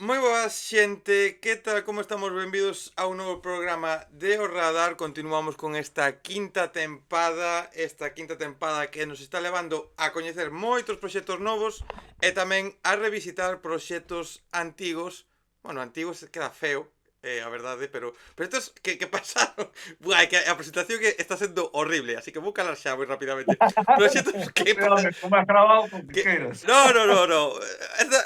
Moi boas xente, que tal, como estamos? Benvidos a un novo programa de O Radar. Continuamos con esta quinta tempada que nos está levando a coñecer moitos proxectos novos e tamén a revisitar proxectos antigos. Bueno, antigos queda feo, a verdade, pero proxectos que pasaron. Buah, que a presentación que está sendo horrible, así que vou calar xa moi rapidamente. Proxectos Sí, home, como é grabado, con que que... queiras. No, no, no, no.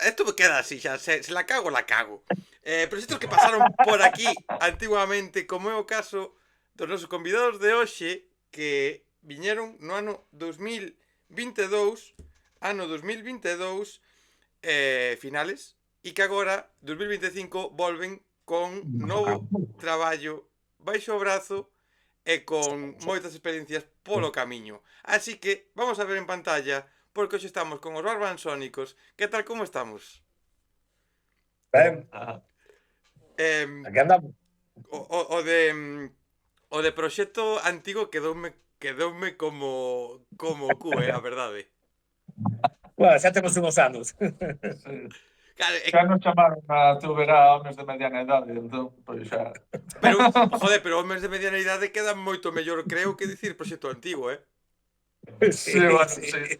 Esto me queda así, xa. Se la cago, la cago. Proxectos que pasaron por aquí antiguamente, como é o caso dos nosos convidados de hoxe, que viñeron no ano 2022, finales, e que agora, 2025, volven con novo traballo baixo o brazo e con moitas experiencias polo camiño. Así que vamos a ver en pantalla, porque hoxe estamos con os Barbansónicos. Que tal, como estamos? Ben, Eh, aquí andamos. o, o, o de o de proxecto antigo quedoume como o cu, a verdade. Bueno, xa temos unhos anos. Sí. Claro, Xa nos chamaron a Tuberá homes de mediana idade, entón, pois xa. pero, joder, pero homens de mediana idade quedan moito mellor, creo, que dicir proxecto antigo, Sí, bueno, Sí. sí.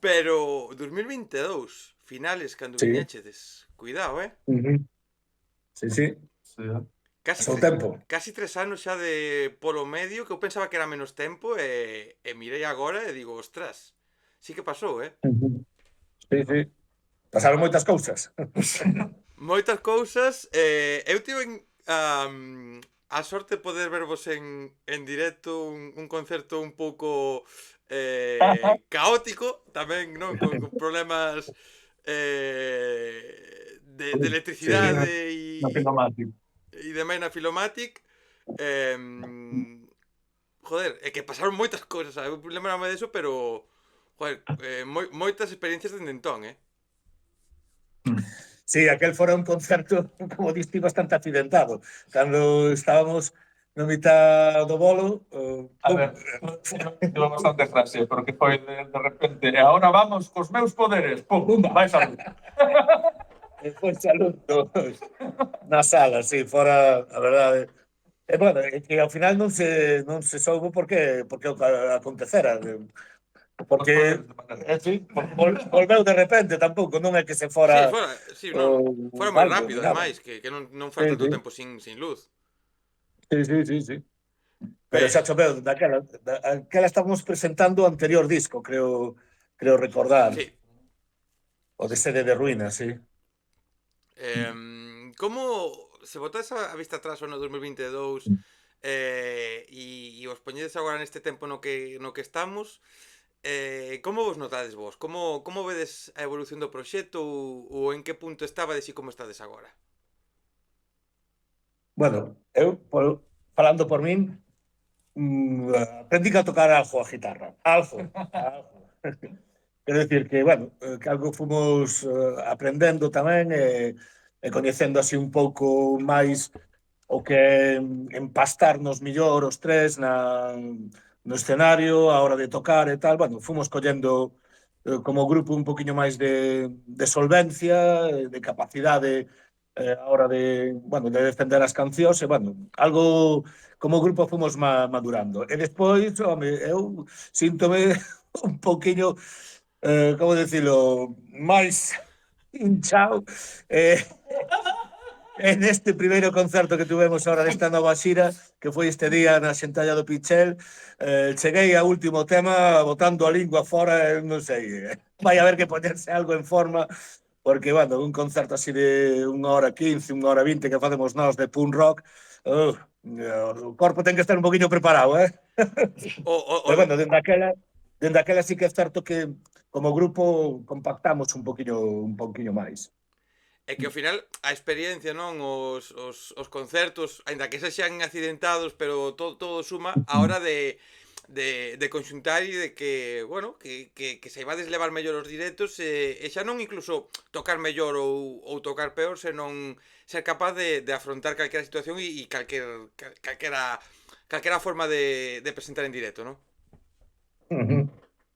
Pero 2022, finales, cando Sí. viñechedes. Cuidado, Ujú. Sí, sí. Sí, Casi, Pasou tempo. casi 3 anos xa de polo medio, que eu pensaba que era menos tempo, e mirei agora e digo, ostras, sí que pasou, Ujú. Sí, sí. Pasaron moitas cousas. Moitas cousas, eu tiven a sorte de poder vervos en directo, un concerto un pouco caótico, tamén, non? Con problemas de Sí. electricidade no Filomático. e demais na Filomatic. Eh, Joder, é que pasaron moitas cousas, sabe? Eu lembrame deso, pero joder, moitas experiencias dende entón, Sí, aquel fora un concerto, como diste, bastante accidentado. Cando estábamos na mitad do bolo, A ver, tivo bastante gracia, porque foi de repente, e agora vamos cos meus poderes, pum, pumba, vai salud. foi saludo na sala, sí, fora, a verdade. E, bueno, é que ao final non se soubo por que acontecera. Os Porque poderes de maneira. sí, volveu de repente tampouco, non é que se Sí, fora sí, non, fora moi algo, rápido, ni nada. ademais, que non Sí, faz tanto sí, tempo sin luz. sí, sí, sí, sí. Pero Pero, xa choveu daquela estábamos presentando o anterior disco, creo recordar, sí. o de Sede de Ruínas, sí. Como se botas a vista atrás ao ano 2022 e os poñedes agora neste tempo no que estamos, como vos notades vos? Como vedes a evolución do proxecto ou en que punto estabades e como estades agora? Bueno, falando por min, aprendí a tocar algo a guitarra. Algo, algo. Quero dicir que, bueno, que algo fomos aprendendo tamén e coñecendo así un pouco máis o que empastarnos millor os tres no escenario, a hora de tocar e tal. Bueno, fomos collendo como grupo un poquinho máis de solvencia, de capacidade a hora de defender as cancións e, bueno, algo como grupo fomos madurando. E despois, home, eu síntome un poquinho, como decirlo, máis hinchao, eh, en este primeiro concerto que tuvemos ahora desta nova xira, que foi este día na Xentalla do Pichel, cheguei ao último tema botando a lingua fora, non sei, vai haber que poñerse algo en forma, porque, bueno, un concerto así de 1 hora 15, 1 hora 20 que facemos nós de punk rock, o corpo ten que estar un poquinho preparado, O, o, o Pero, de- bueno, dende aquela sí que é certo que como grupo compactamos un poquinho máis. É que ao final a experiencia, non? Os concertos, aínda que sexan accidentados, pero todo suma a hora de conxuntar e de que, bueno, que saibades levar mellor os directos e xa non incluso tocar mellor ou tocar peor, senón ser capaz de afrontar calquera situación e calquera forma de presentar en directo, non? Uh -huh.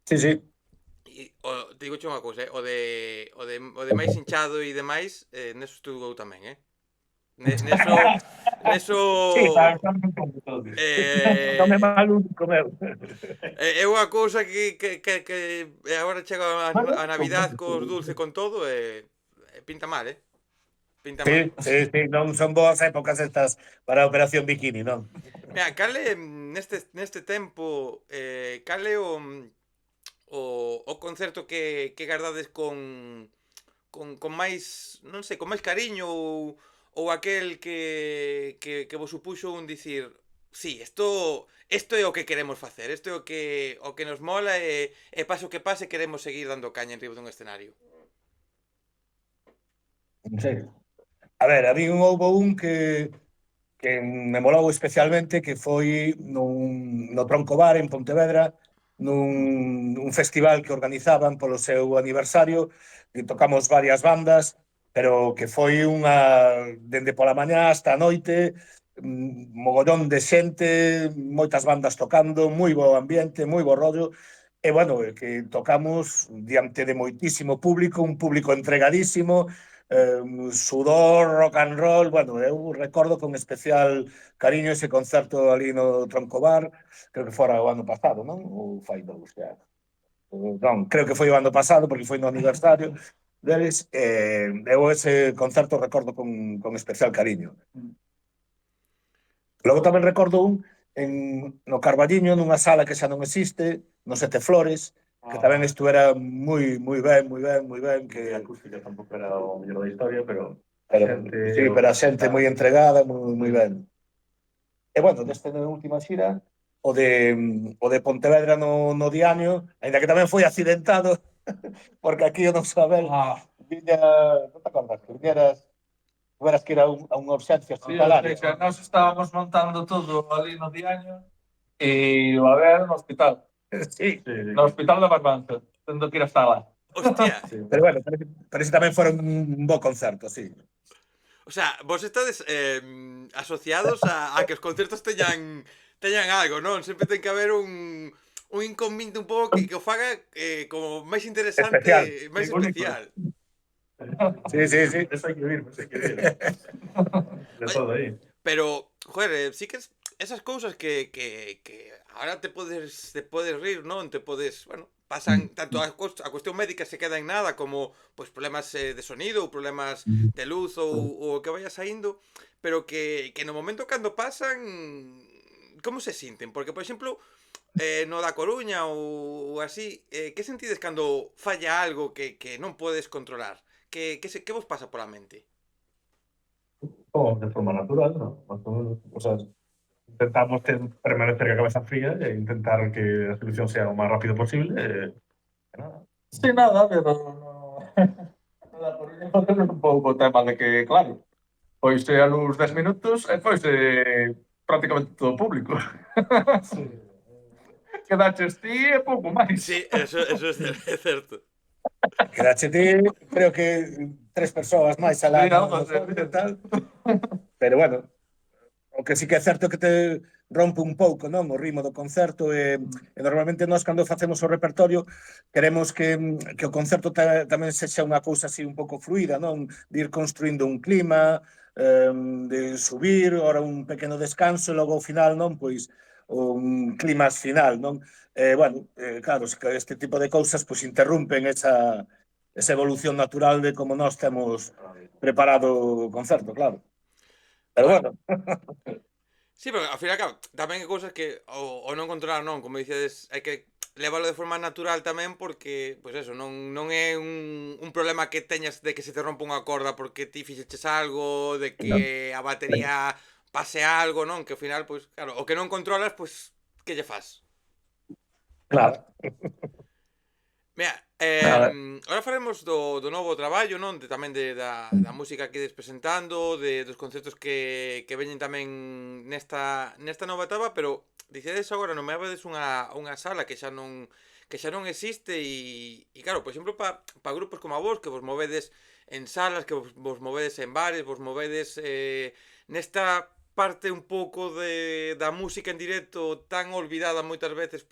Sí, sí. digo unha cousa, o de máis hinchado e demais, neso estudou tamén, Neso Sí, están un pouco todos. Non me eh, mal único meu. é unha cousa que agora chega a Navidad cos dulce con todo e pinta mal, pinta mal. Sí, sí, sí, non son boas épocas estas para a Operación Bikini, non? Mira, cale neste tempo, cale o concerto que gardades con máis, non sei, con máis cariño ou aquel que vos supuxo un dicir, sí, isto é o que queremos facer, isto é o que nos mola e pase o que pase queremos seguir dando caña en riba dun escenario. Non sei. A ver, a mí houbo un que me molou especialmente, que foi no Tronco Bar en Pontevedra, nun festival que organizaban polo seu aniversario, que tocamos varias bandas, pero que foi dende pola mañá hasta a noite, mogollón de xente, moitas bandas tocando, moi bo ambiente, moi bo rollo, e bueno, que tocamos diante de moitísimo público, un público entregadísimo, sudor, rock and roll, bueno, eu recordo con especial cariño ese concerto ali no Troncobar, creo que fora o ano pasado, non? Ou fai dous, xa. Non, creo que foi o ano pasado, porque foi no aniversario deles, eu ese concerto recordo con especial cariño. Logo tamén recordo no Carballiño, nunha sala que xa non existe, no Sete Flores, que tamén estuvera moi ben, moi ben, moi ben, que A acústica tampouco era o mellor da historia, pero sí, pero a xente moi entregada, moi ben. E bueno, deste na última xira, o de Pontevedra no Diaño, aínda que tamén foi accidentado, porque aquí o noso Abel viña, non te acordas, que tuveras que ir a unha urgencia Sí, hospitalaria. que nós estábamos montando todo ali no Diaño e o Abel no hospital. Sí, No hospital da Barbanza, tendo que ir hasta lá. Hostia, pero bueno, parece tamén fora un bo concerto, sí. o sea, vos estades asociados a que os concertos teñan algo, non? Sempre ten que haber un inconveniente un pouco que o faga como máis interesante, Especial. máis Sí, único. especial. Sí, sí, sí. Eso hai que vir, eso hai que vir. De todo aí. Pero, joder, sí que esas cousas que ahora te podes rir, non? Te podes, bueno, pasan tanto a cuestión médica se queda en nada como pois problemas de sonido ou problemas de luz ou o que vaya saindo, pero que no momento cando pasan, como se sinten? Porque, por exemplo, no da Coruña ou así, que sentides cando falla algo que non podes controlar? Que vos pasa pola mente? De forma natural, ¿no? Más o menos. O sea, intentamos permanecer con la cabeza fría e intentar que la solución sea lo más rápido posible. Que nada. Sí, nada, pero no... Nada, por exemplo, temos un pouco o tema de que, claro, pois a luz 10 minutos e pois prácticamente todo público. Quedaches ti e pouco máis. Sí, eso é certo. Quedache ti, creo que 3 persoas máis alá Sí, algo no así. fondo e tal. Pero bueno, o que sí que é certo que te rompe un pouco, non, o ritmo do concerto e normalmente nós cando facemos o repertorio queremos que o concerto tamén sexa unha cousa así un pouco fluida, non, de ir construindo un clima, de subir, ora un pequeno descanso e logo ao final, non, pois un clima final, non? Bueno, claro, este tipo de cousas pois interrompen esa evolución natural de como nós temos preparado o concerto, claro. Pero bueno, Sí, pero ao final, claro, tamén hai cousas que o non controlar, non, como dicedes, hai que leválo de forma natural tamén porque, pois eso, non é un problema que teñas de que se te rompa unha corda porque ti fixeches algo, de que a batería pase algo, non, que ao final, pois, claro, o que non controlas, pois, que lle fas? claro. Mira, Nada. ahora faremos do novo traballo, non? Tamén da música que ides presentando, dos concertos que veñen tamén nesta nova etapa, pero dicedes agora nomeabades unha sala que xa non existe e claro, por exemplo, pa grupos como a vos, que vos movedes en salas, que vos movedes en bares, vos movedes nesta parte un pouco da música en directo tan olvidada moitas veces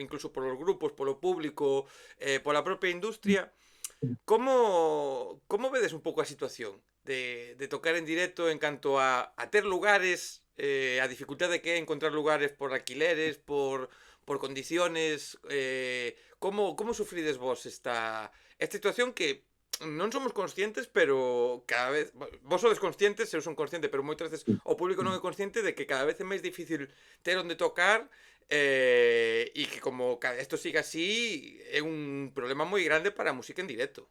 incluso polos grupos, polo público, pola propia industria. Como vedes un pouco a situación de tocar en directo en canto a ter lugares, a dificultade que é encontrar lugares por alquileres, por condiciones, como sufrides vos esta situación que non somos conscientes, pero cada vez vos sodes conscientes, eu son consciente, pero moitas veces o público non é consciente de que cada vez é máis difícil ter onde tocar, e que como isto siga así é un problema moi grande para a música en directo.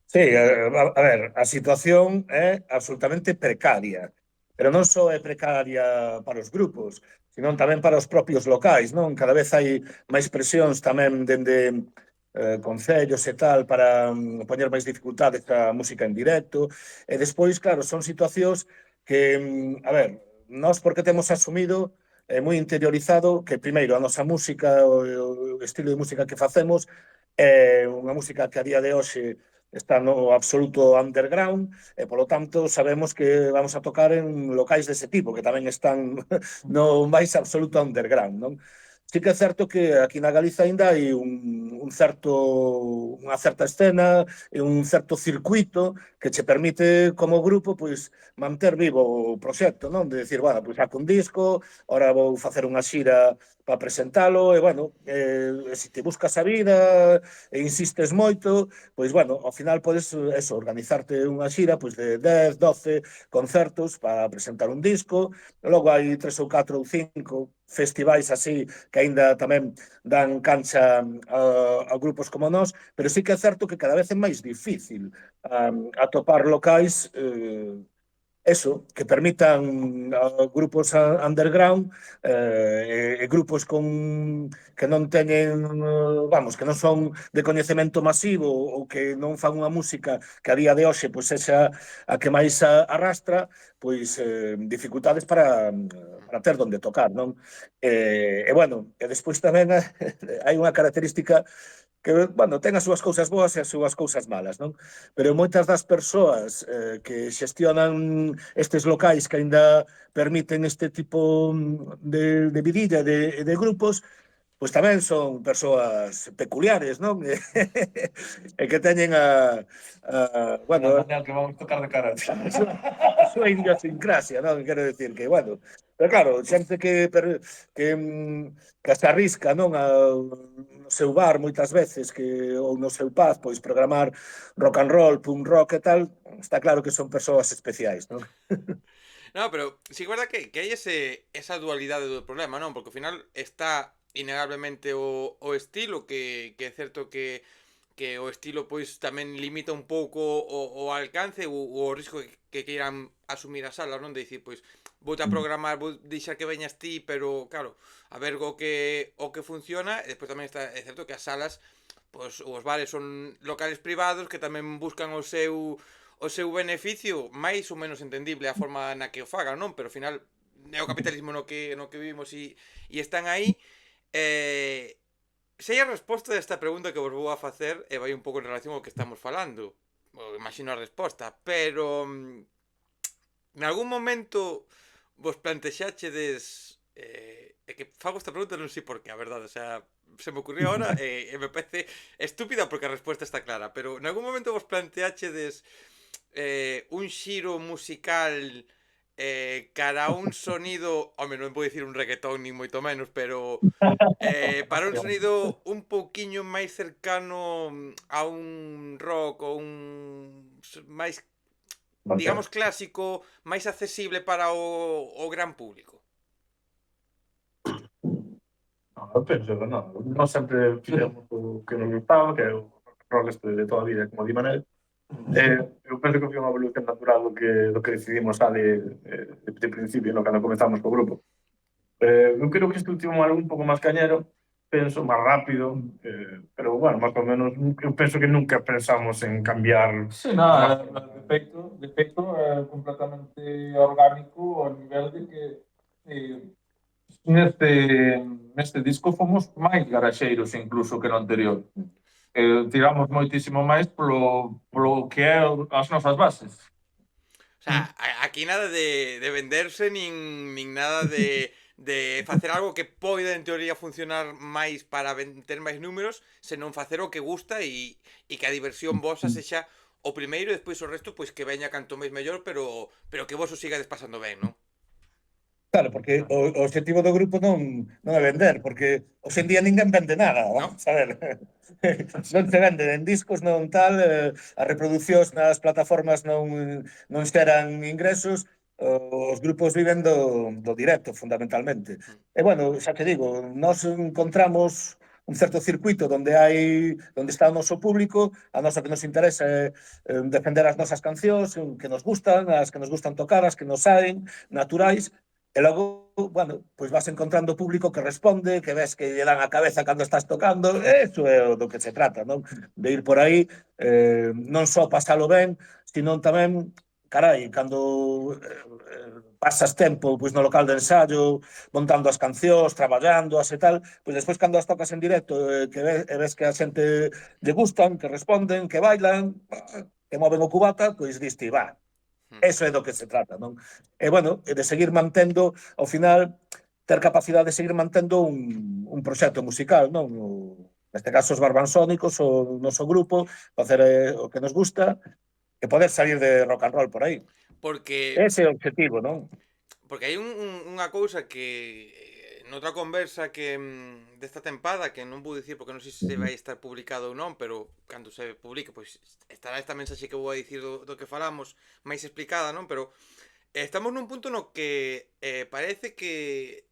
Sí, a ver, a situación é absolutamente precaria, pero non só é precaria para os grupos, senón tamén para os propios locais, non? Cada vez hai máis presións tamén dende concellos e tal para poñer máis dificultades á música en directo, e despois, claro, son situacións que, a ver, nós porque temos asumido moi interiorizado que primeiro a nosa música, o estilo de música que facemos é unha música que a día de hoxe está no absoluto underground e, polo tanto, sabemos que vamos a tocar en locais dese tipo, que tamén están no máis absoluto underground, non? Sí que é certo que aquí na Galiza ainda hai unha certa escena e un certo circuito que che permite, como grupo, pois, manter vivo o proxecto, non? De decir, bueno, pois saco un disco, ora vou facer unha xira para presentalo, e, bueno, se te buscas a vida e insistes moito, pois, bueno, ao final podes, eso, organizarte unha xira pois, de 10, 12 concertos para presentar un disco, e logo hai 3 ou 4 ou 5 festivais así que aínda tamén dan cancha a grupos como nós, pero sí que é certo que cada vez é máis difícil atopar locais eso, que permitan a grupos underground e grupos que non teñen, vamos, que non son de coñecemento masivo ou que non fan unha música que a día de hoxe pois sexa a que máis arrastra, pois dificultades para ter donde tocar, non? E bueno, e despois tamén hai unha característica que, bueno, ten as súas cousas boas e as súas cousas malas, non? Pero moitas das persoas que xestionan estes locais que aínda permiten este tipo de vidilla, de grupos, pois tamén son persoas peculiares, non? E que teñen bueno, Manuel, que vamos tocar de cara. a súa idiosincrasia, non? Quero decir que, bueno, pero claro, xente que se arrisca, non? No seu bar, moitas veces, ou no seu paz, pois programar rock and roll, punk rock e tal, está claro que son persoas especiais, non? No, pero sí que é verdad que hai esa dualidade do problema, non? Porque ao final está innegablemente o estilo, que é certo que o estilo pois tamén limita un pouco o alcance ou o risco que queiran asumir as salas, non? De dicir, pois, vou a programar, vou deixar que veñas ti, pero, claro, a ver o que funciona, e despois tamén é certo que as salas, pois, os bares son locales privados que tamén buscan o seu beneficio, máis ou menos entendible a forma na que o fagan, non? Pero ao final é o capitalismo no que vivimos e están aí. Se hai a resposta desta pregunta que vos vou a facer e vai un pouco en relación ao que estamos falando, imagino a resposta, pero en algún momento vos plantexachedes é que fago esta pregunta non sei por qué, a verdade, o sea, se me ocurrió ahora e me parece estúpida porque a resposta está clara, pero en algún momento vos planteachedes un xiro musical cara a un sonido, home, non vou dicir un reggaetón ni moito menos, pero para un sonido un pouquiño máis cercano a un rock ou un máis, digamos, clásico, máis accesible para o gran público. Eu penso que non. Nós sempre fixemos o que nos gustaba, que é o rol este de toda a vida, como di Manel. Eu penso que foi unha evolución natural do que decidimos de principio, no, cando comezamos co grupo. Eu creo que este último álbum un pouco máis cañero, penso, máis rápido, pero, bueno, máis ou menos, eu penso que nunca pensamos en cambiar. Sí, nada, de feito é completamente orgánico ao nivel de que neste disco fomos máis garaxeiros incluso que no anterior. Tiramos moitísimo máis polo que é as nosas bases. O sea, aquí nada de venderse nin nada de facer algo que poida en teoría funcionar máis para ter máis números, senón facer o que gusta e que a diversión vosa sexa o primeiro e despois o resto pois que veña canto máis mellor, pero que vos o sigades pasando ben, non? Claro, porque o objetivo do grupo non é vender, porque hoxe en día ninguén vende nada, No? vamos a ver. Non se venden en discos, non tal, as reproduccións nas plataformas non xeran ingresos, os grupos viven do directo, fundamentalmente. Mm. E, bueno, xa te digo, nós encontramos un certo circuito onde está o noso público, a nosa que nos interesa é defender as nosas cancións, que nos gustan, as que nos gustan tocar, as que nos saen, naturais, e logo, bueno, pois vas encontrando público que responde, que ves que lle dan a cabeza cando estás tocando, e iso é o do que se trata, non? De ir por aí, non só pasalo ben, sino tamén, carai, cando pasas tempo pois no local de ensayo, montando as cancións, traballándoas e tal, pois despois cando as tocas en directo, ves que a xente lle gustan, que responden, que bailan, que moven o cubata, pois diste, va, Mm. eso é do que se trata, non? E, bueno, de seguir mantendo, ao final, ter capacidade de seguir mantendo un proxecto musical, non? Neste caso, os Barbansónicos, o noso grupo, facer o que nos gusta e poder salir de rock and roll por aí. Porque Ese é o objetivo, non? Porque hai unha cousa que noutra conversa que desta tempada que non vou dicir porque non sei se vai estar publicado ou non, pero cando se publique pois estará esta mensaxe que vou a dicir do que falamos máis explicada, non? Pero estamos nun punto no que parece que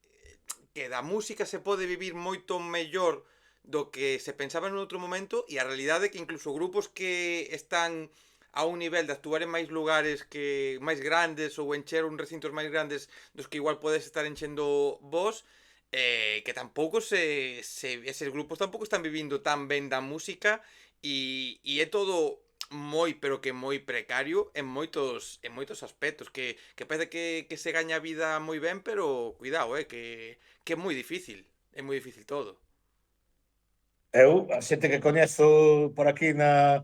da música se pode vivir moito mellor do que se pensaba en outro momento e a realidade é que incluso grupos que están a un nivel de actuar en máis lugares que máis grandes ou encher un recintos máis grandes dos que igual podes estar enchendo vos, que tampouco eses grupos tampouco están vivindo tan ben da música e é todo moi, pero que moi precario en moitos aspectos, que parece que se gaña a vida moi ben, pero cuidado, que é moi difícil todo. Eu, a xente que coñezo por aquí na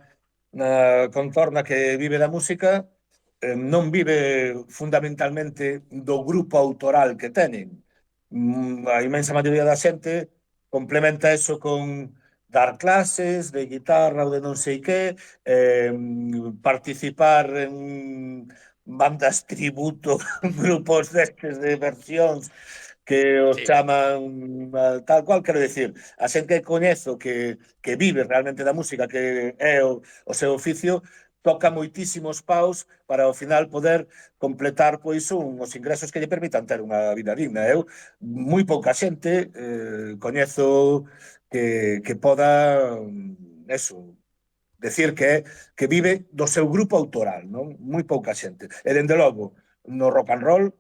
contorna que vive da música, non vive fundamentalmente do grupo autoral que tenen. A imensa maioría da xente complementa eso con dar clases de guitarra ou de non sei que, participar en bandas tributo, grupos destes de versións que os Sí. chaman tal cual, quero dicir, a xente que coñezo que vive realmente da música, que é o seu oficio, toca moitísimos paus para ao final poder completar pois os ingresos que lle permitan ter unha vida digna. Eu, moi pouca xente coñezo que poda eso, decir que vive do seu grupo autoral, non? Moi pouca xente. E, dende logo, no rock and roll,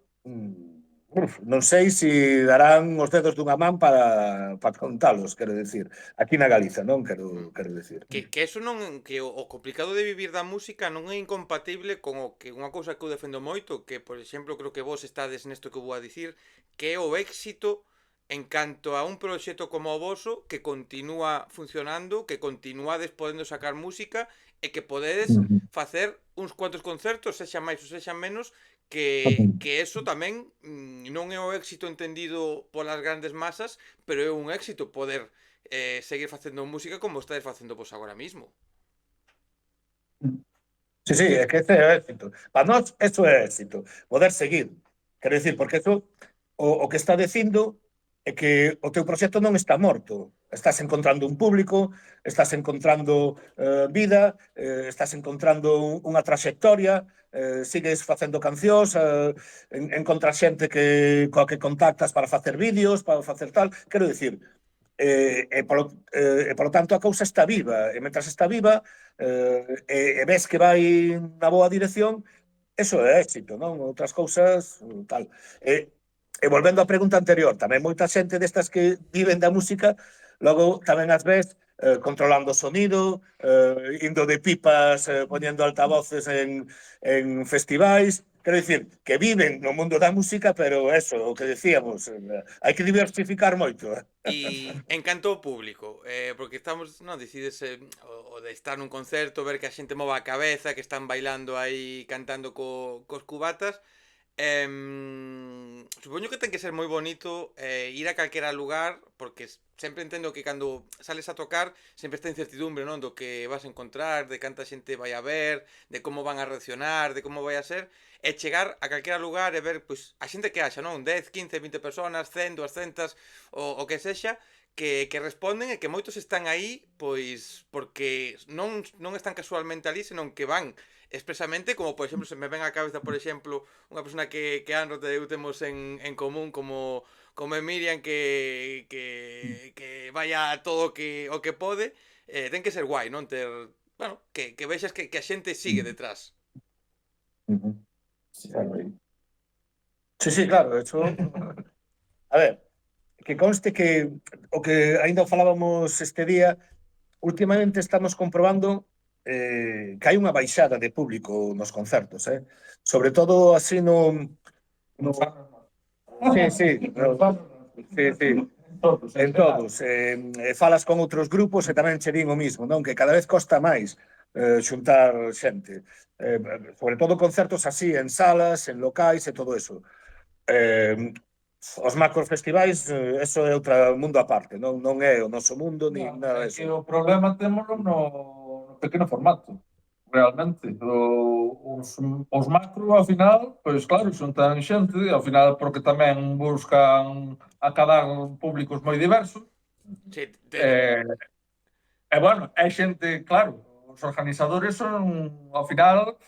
non sei se darán os dedos dunha man para contalos, quero decir. Aquí na Galiza, non? Quero decir. Que eso non que o complicado de vivir da música non é incompatible con o que unha cousa que eu defendo moito, que por exemplo creo que vos estades nesto que vou a dicir, que é o éxito en canto a un proxecto como o voso que continúa funcionando, que continuades podendo sacar música e que podedes facer uns cuantos concertos, sexan máis ou sexan menos, que eso tamén non é o éxito entendido polas grandes masas, pero é un éxito poder seguir facendo música como estáis facendo vos agora mismo. Sí, sí, é que ese é o éxito. Para nós, eso é éxito. Poder seguir. Quero dicir, porque eso, o que está dicindo é que o teu proxecto non está morto. Estás encontrando un público, estás encontrando vida, estás encontrando unha trayectoria, sigues facendo cancións, encontras xente coa que contactas para facer vídeos, para facer tal. Quero dicir, polo tanto a cousa está viva, e mentras está viva e ves que vai na boa dirección, eso é éxito, non? Outras cousas, tal. E volvendo á pregunta anterior, tamén moita xente destas que viven da música, logo tamén as ves controlando o sonido, indo de pipas, poñendo altavoces en festivais, quero dicir, que viven no mundo da música, pero eso, o que decíamos, hai que diversificar moito. E en canto ao público, porque estamos, non, decidese o de estar nun concerto, ver que a xente mova a cabeza, que están bailando aí, cantando cos cubatas, supoño que ten que ser moi bonito ir a calquera lugar, porque sempre entendo que cando sales a tocar sempre está incertidumbre, non, do que vas a encontrar, de canta xente vai a ver, de como van a reaccionar, de como vai a ser, e chegar a calquera lugar e ver, pois, a xente que haxa, non, 10, 15, 20 personas, 100, 200, o que sexa, que responden e que moitos están aí, pois, porque non están casualmente ali, senón que van expresamente, como por exemplo, se me ven á cabeza, por exemplo, unha persona que Anro e eu temos en común, como é Miriam, que vaya a todo o que pode, ten que ser guai, non? Bueno, que vexas que a xente sigue detrás. Sí, claro, Sí, sí, claro, eso... A ver, que conste que o que ainda falábamos este día, últimamente estamos comprobando que hai unha baixada de público nos concertos, sobre todo así no... Sí, sí, sí, sí. En todos. Falas con outros grupos e tamén che din o mismo, non? Que cada vez costa máis xuntar xente. Sobre todo concertos así, en salas, en locais e todo eso. Os macrofestivais, eso é outro mundo aparte, non é o noso mundo, ni nada É que disso. o problema témolo no pequeno formato, realmente. Os macro, ao final, pois claro, xuntan xente, ao final porque tamén buscan acadar públicos moi diversos. Sí, Bueno, é xente, claro, os organizadores son, ao final,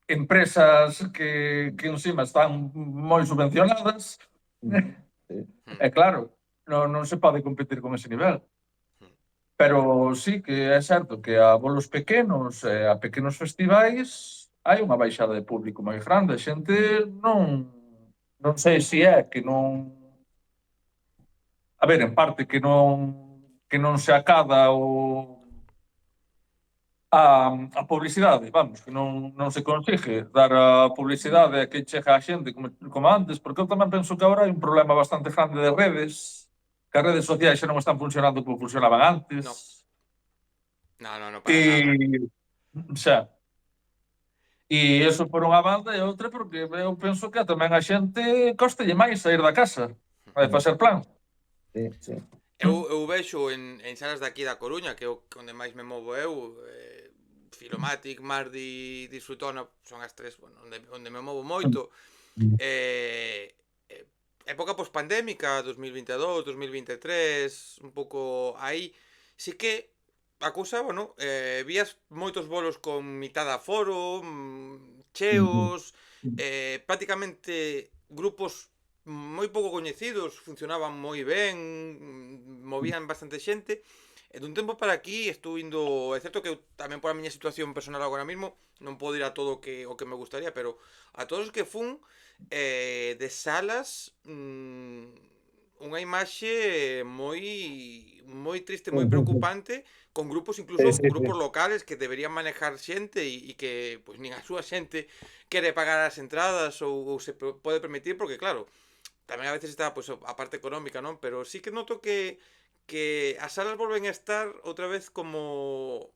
empresas que encima están moi subvencionadas. E claro, non se pode competir con ese nivel. Pero sí que é certo que a bolos pequenos e a pequenos festivais hai unha baixada de público moi grande. A xente non sei se é que non... A ver, en parte que non se acada a publicidade, vamos, que non se consigue dar a publicidade que chega a xente como antes, porque eu tamén penso que agora hai un problema bastante grande de redes, que as redes sociais xa non están funcionando como funcionaban antes. No, para nada. Xa. E iso por unha banda e outra porque eu penso que tamén a xente cóstalle máis sair da casa a facer plan. Sí, sí. Eu vexo en salas de aquí da Coruña, que é onde máis me movo eu, Filomatic, Mardi, Disfrutona, son as tres, bueno, onde me movo moito. Época pospandémica, 2022, 2023, un pouco aí, sí que a cousa, bueno, vías moitos bolos con mitad aforo, cheos, prácticamente grupos moi pouco coñecidos, funcionaban moi ben, movían bastante xente, e dun tempo para aquí estou indo, é certo que eu tamén por a miña situación personal agora mesmo non podo ir a todo o que me gustaría, pero a todos os que fun de salas, unha imaxe moi triste, moi preocupante, con grupos, incluso Sí, sí, grupos sí. locales que deberían manejar xente e que pois nin a súa xente quere pagar as entradas ou se pode permitir, porque claro, tamén a veces está pois a parte económica, non? Pero sí que noto que as salas volven a estar outra vez como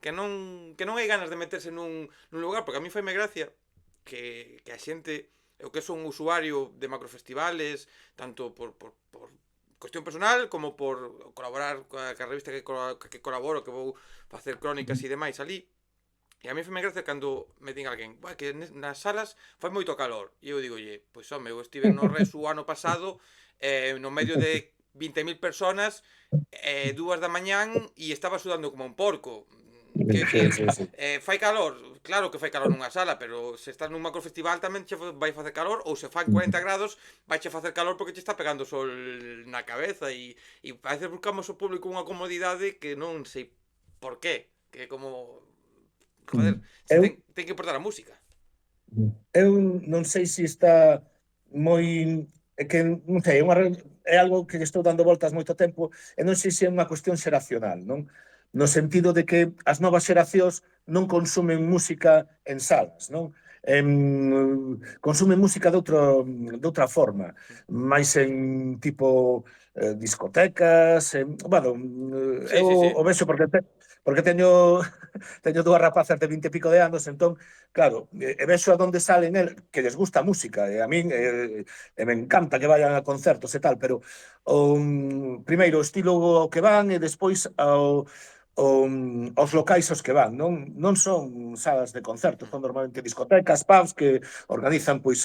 que non hai ganas de meterse nun lugar, porque a mí faime gracia que a xente, eu que son un usuario de macrofestivales, tanto por cuestión personal como por colaborar ca revista que colaboro, que vou facer crónicas e demais ali. E a mí faime gracia cando me din alguén, que nas salas fai moito calor. E eu digo, pois home, eu estive no Resu o ano pasado, no medio de 20.000 personas, 2 da mañán, e estaba sudando como un porco. Que Sí, decir, sí, sí. fai calor, claro que fai calor nunha sala, pero se estás nun macrofestival tamén che vai facer calor, ou se fan 40 grados, vai che facer calor porque che está pegando o sol na cabeza, e a veces buscamos o público unha comodidade que non sei por qué, que como... Joder, se Eu, ten que importar a música. eu non sei se está moi... É que, non sei, é algo que estou dando voltas moito tempo e non sei se é unha cuestión xeracional, non? No sentido de que as novas xeracións non consumen música en salas, non? consumen música de outra forma, máis en tipo discotecas, bueno, Sí, eu sí, sí. o vexo porque teño teño dúas rapazas de 20 e pico de anos, entón, claro, e vexo a donde salen que les gusta a música, e a min me encanta que vayan a concertos e tal, pero primeiro o estilo ao que van e despois aos locais aos que van. Non son salas de concertos, son normalmente discotecas, pubs que organizan pois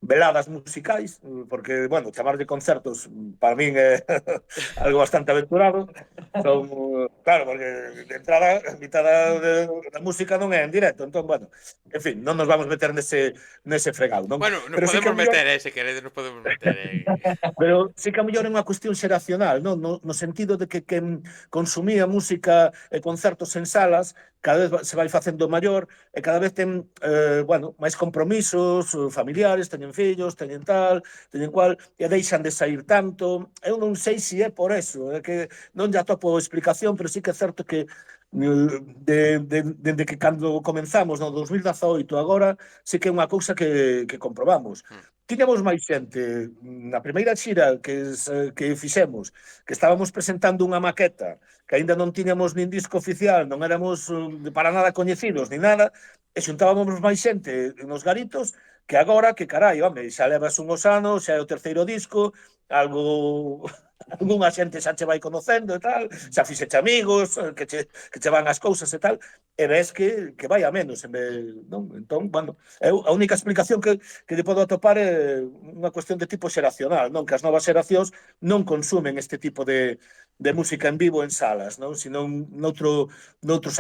veladas musicais, porque, bueno, chamar de concertos para min é algo bastante aventurado. Son, claro, porque de entrada a mitad da música non é en directo, entón, bueno, en fin, non nos vamos meter nese fregado, non? Bueno, nos Pero sí que podemos a mellor meter, se queredes, nos podemos meter. Pero sí que a mellor é unha cuestión xeracional, non? No sentido de que quen consumía música e concertos en salas cada vez se vai facendo maior e cada vez ten, bueno, máis compromisos familiares, teñen fillos, teñen tal, teñen cual, e deixan de sair tanto. Eu non sei se é por eso, é que non lle atopo explicación, pero sí que é certo que dende que cando comenzamos no 2018 agora, sí que é unha cousa que comprobamos. Tiñamos máis xente na primeira xira que fixemos, que estábamos presentando unha maqueta, que aínda non tiñamos nin disco oficial, non éramos para nada coñecidos, ni nada, e xuntábamos máis xente nos garitos, que agora, que carai, home, xa levas unhos anos, xa é o terceiro disco, algo algunha xente xa che vai conocendo e tal, xa fixeche amigos, que che van as cousas e tal, e ves que vai a menos, non? Entón, bueno, a única explicación que lle podo atopar é unha cuestión de tipo xeracional, non? Que as novas xeracións non consumen este tipo de música en vivo en salas, non? Sino noutros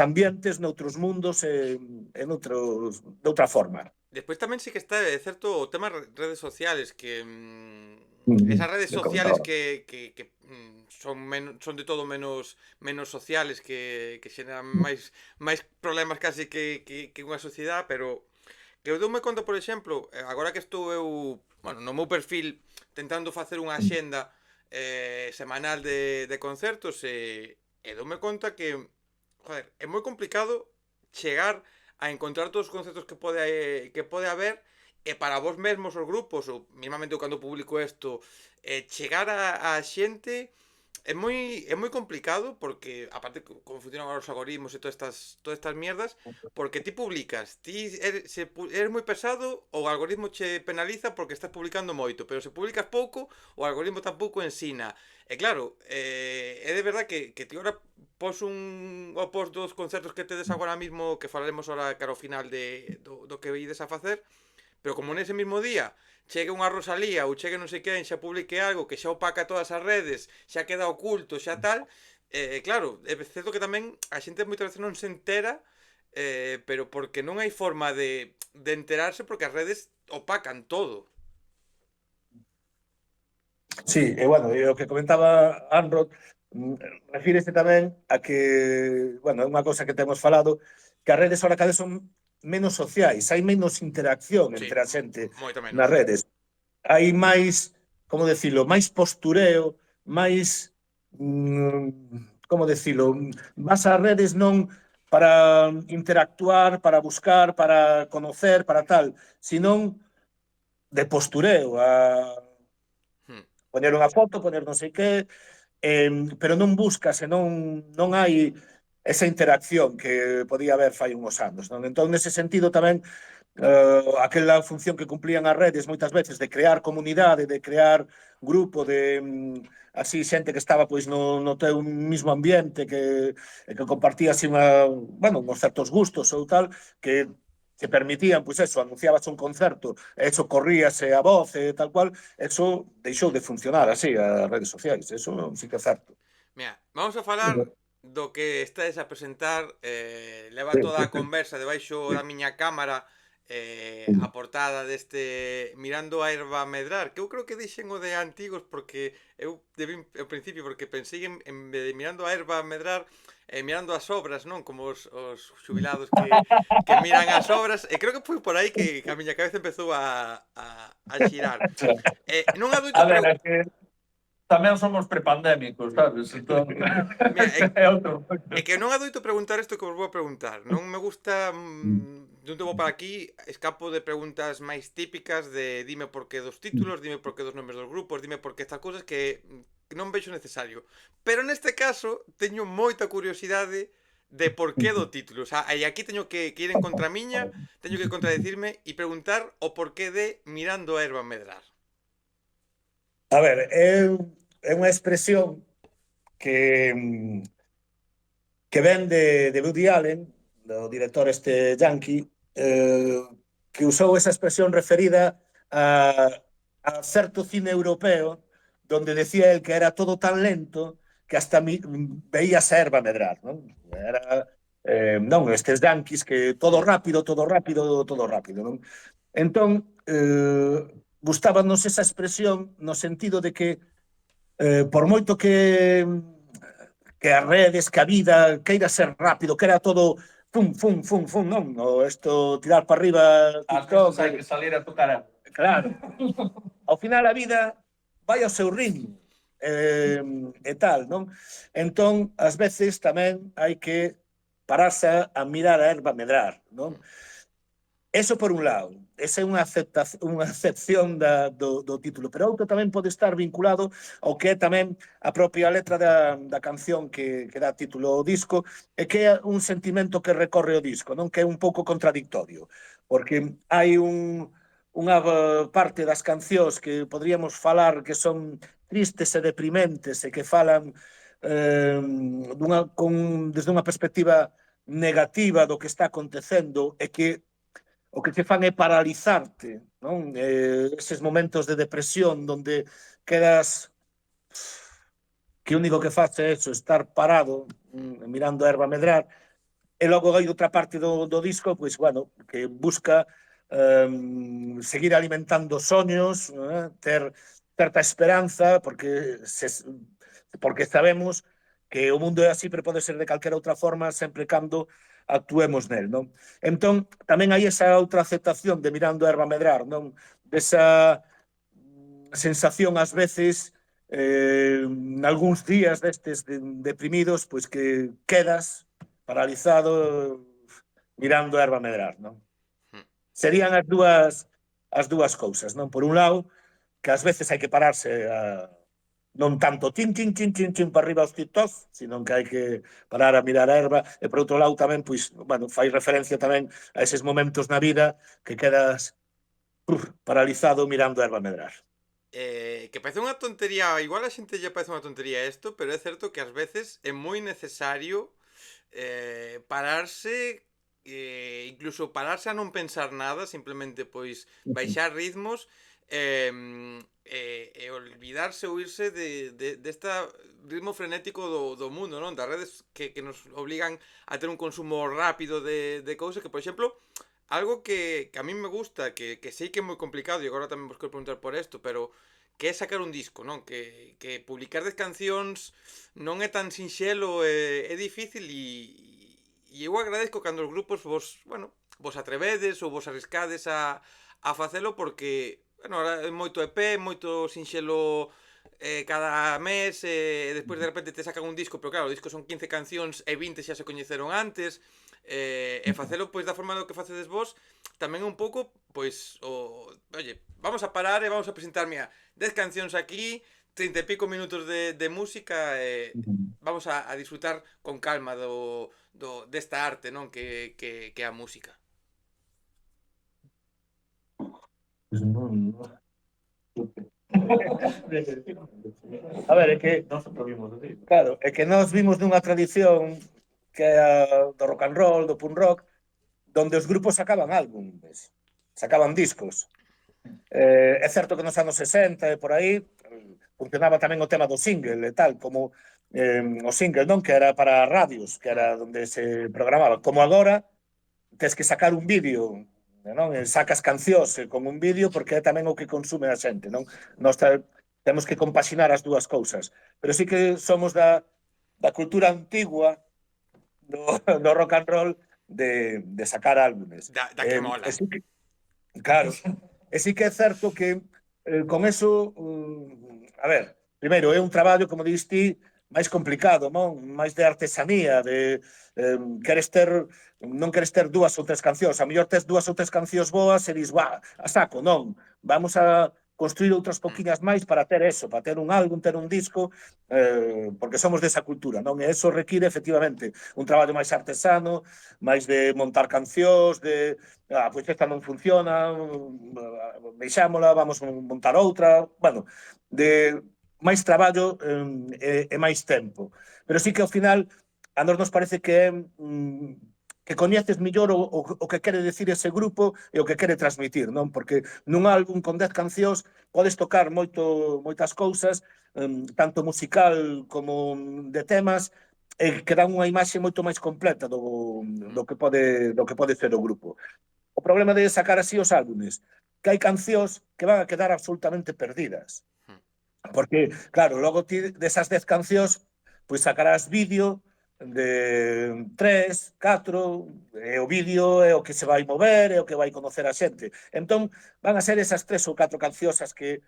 ambientes, noutros mundos e de outra forma. Despois tamén sí que está, é certo, o tema redes sociales, que esas redes Me sociales comentaba. son de todo menos sociales, que xeran máis problemas casi que unha sociedade, pero que eu doume conta, por exemplo, agora que estou eu, bueno, no meu perfil tentando facer unha axenda semanal de concertos e doume conta que, joder, é moi complicado chegar a encontrar todos os concertos que pode haber e para vos mesmos os grupos ou mismamente eu cando publico isto chegar a xente é moi complicado porque aparte como funcionan agora os algoritmos e todas estas mierdas porque ti publicas eres moi pesado o algoritmo che penaliza porque estás publicando moito pero se publicas pouco o algoritmo tampouco ensina e claro é de verdad que ti agora pos o post dos concertos que tedes agora mismo que falaremos ahora cara ao final do que ides a facer pero como nese mesmo día chegue unha Rosalía ou chegue non sei quen xa publique algo que xa opaca todas as redes, xa queda oculto, xa tal, claro, é certo que tamén a xente moitas veces non se entera, pero porque non hai forma de enterarse porque as redes opacan todo. Sí, e bueno, e o que comentaba Anrod, refírese tamén a que, bueno, é unha cousa que temos falado, que as redes ahora cada vez son menos sociais, hai menos interacción Sí, entre a xente moito menos. nas redes. Hai máis, como decilo, máis postureo, máis, como decilo, vas ás redes non para interactuar, para buscar, para conocer, para tal, senón de postureo, Hmm. poñer unha foto, poñer non sei que, pero non buscas e non hai esa interacción que podía haber fai uns anos. Non? Entón, nese sentido, tamén, aquela función que cumplían as redes moitas veces de crear comunidade, de crear grupo, de así xente que estaba pois no teu mismo ambiente, que compartía así bueno, uns certos gustos ou tal, que te permitían, pois eso, anunciabas un concerto, e eso corríase a voz e tal cual, eso deixou de funcionar así as redes sociais, eso sí que é certo. Mira, vamos a falar do que estades a presentar leva toda a conversa debaixo da miña cámara a portada deste Mirando a Herba Medrar que eu creo que dixen o de antigos porque eu debín ao principio porque pensei en vez de Mirando a Herba Medrar mirando as obras, non? Como os xubilados que miran as obras e creo que foi por aí que a miña cabeza empezou a xirar non A adoito ver, é que tamén somos prepandémicos, sabes? Entón, Mira, é outro. é que non adoito preguntar isto que vos vou a preguntar. Non me gusta, dun tempo para aquí, escapo de preguntas máis típicas de dime por qué dos títulos, dime por qué dos nomes dos grupos, dime por qué estas cousas que non vexo necesario. Pero neste caso, teño moita curiosidade de por qué do título. O sea, e aquí teño que ir en contra miña, teño que contradecirme e preguntar o porqué de Mirando a erva medrar. A ver, é unha expresión que, que ven de Woody Allen, do director este yankee, que usou esa expresión referida a certo cine europeo donde decía el que era todo tan lento que hasta veías a erva medrar, non? Era, non, estes yankees que todo rápido, todo rápido, todo rápido, non? Entón, gustábanos esa expresión no sentido de que por moito que as redes, que a vida queira ser rápido, que era todo fum, fum, fum, fum, non? O isto tirar para arriba Ás TikTok, veces hai que salir a tocar algo. claro. Ao final a vida vai ao seu ritmo e tal, non? Entón, ás veces tamén hai que pararse a mirar a erva medrar, non? Eso por un lado, esa é unha acepción do título, pero outro tamén pode estar vinculado ao que é tamén a propia letra da canción que dá título ao disco, e que é un sentimento que recorre o disco, non, que é un pouco contradictorio, porque hai unha parte das cancións que podríamos falar que son tristes e deprimentes e que falan desde unha perspectiva negativa do que está acontecendo e que o que te fan é paralizarte, non? Eses momentos de depresión donde quedas que o único que faz é eso, estar parado mirando a erva medrar, e logo hai outra parte do disco, pois, bueno, que busca seguir alimentando soños, ter certa esperanza, porque sabemos que o mundo é así, pero pode ser de calquera outra forma, sempre cando actuemos nel, non? Entón, tamén hai esa outra aceptación de mirando a erva medrar, non? Desa sensación ás veces nalgúns días destes deprimidos, pois que quedas paralizado mirando a erva medrar, non? Serían as dúas cousas, non? Por un lado, que ás veces hai que pararse non tanto chin para arriba aos TikToks, sino que hai que parar a mirar a erva, e por outro lado tamén, pois, bueno, fai referencia tamén a eses momentos na vida que quedas paralizado mirando a erva medrar. Que parece unha tontería, igual a xente lle parece unha tontería isto, pero é certo que ás veces é moi necesario pararse, incluso pararse a non pensar nada, simplemente pois baixar ritmos e olvidarse ou irse desta ritmo frenético do mundo, non? Das redes que nos obligan a ter un consumo rápido de cousas que, por exemplo, algo que a mí me gusta, que sei que é moi complicado e agora tamén vos quero preguntar por isto, pero que é sacar un disco, non? Que publicar 10 cancións non é tan sinxelo, é difícil e eu agradezco cando os grupos vos atrevedes ou vos arriscades a facelo porque, bueno, ahora é moito EP, moito sinxelo cada mes e despois de repente te sacan un disco, pero claro, o disco son 15 cancións e 20 xa se coñeceron antes e facelo pois da forma do que facedes vos tamén un pouco, pois oye, vamos a parar e vamos a presentar, mira, 10 cancións aquí, 30 e pico minutos de música e vamos a disfrutar con calma desta arte, non? Que é a música. A ver, é que Nosotros vimos así. claro, é que nós vimos dunha tradición que é a do rock and roll, do punk rock, donde os grupos sacaban álbumes, sacaban discos. É certo que nos anos 60 e por aí funcionaba tamén o tema do single e tal, como o single, non? Que era para radios, que era onde se programaba. Como agora, tes que sacar un vídeo, non? Sacas cancións con un vídeo porque é tamén o que consume a xente, non? Nós temos que compaxinar as dúas cousas. Pero sí que somos da cultura antigua do rock and roll de sacar álbumes. Da que mola. Sí que, claro, e sí que é certo que con eso, a ver, primeiro, é un traballo, como dis ti, máis complicado, non? Máis de artesanía, de non queres ter dúas ou tres cancións, a mellor tes dúas ou tres cancións boas e dis, a saco, non, vamos a construir outras poquiñas máis para ter eso, para ter un álbum, ter un disco, porque somos desa cultura, non? E eso require, efectivamente, un traballo máis artesano, máis de montar cancións, de, pois esta non funciona, deixámola, vamos montar outra, bueno, de máis traballo e máis tempo. Pero sí que ao final a nos parece que é que coñeces mellor o que quere decir ese grupo e o que quere transmitir, non? Porque nun álbum con 10 cancións podes tocar moitas cousas, tanto musical como de temas, que dan unha imaxe moito máis completa do que pode ser o grupo. O problema de sacar así os álbumes, que hai cancións que van a quedar absolutamente perdidas. Porque, claro, logo ti desas 10 cancións, pois sacarás vídeo de 3, 4, e o vídeo é o que se vai mover, é o que vai conocer a xente. Entón, van a ser esas 3 ou 4 cancións as que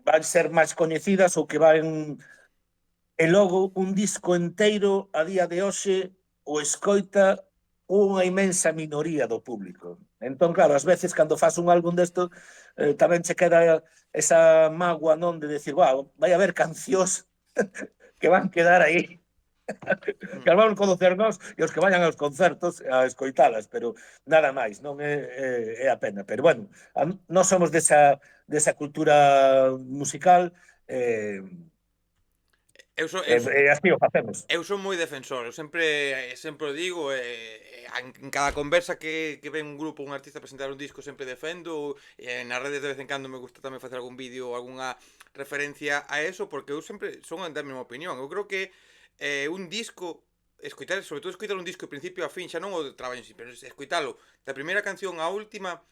van ser máis coñecidas ou que van... E logo, un disco enteiro a día de hoxe o escoita unha imensa minoría do público. Entón, claro, ás veces, cando faz un álbum desto, tamén che queda esa mágoa, non, de decir, vai haber cancións que van quedar aí, que as vamos conocer nós e os que vayan aos concertos a escoitalas, pero nada máis, non é a pena. Pero, bueno, nós somos desa cultura musical, e así o facemos. Eu son moi defensor, eu sempre o digo, en cada conversa que ven un grupo, un artista a presentar un disco, sempre defendo, e nas redes de vez en cando me gusta tamén facer algún vídeo ou algunha referencia a eso, porque eu sempre son da mesma opinión. Eu creo que un disco, sobre todo escoitar un disco de principio a fin, xa non o traballo en si, pero escoitalo da primeira canción á última,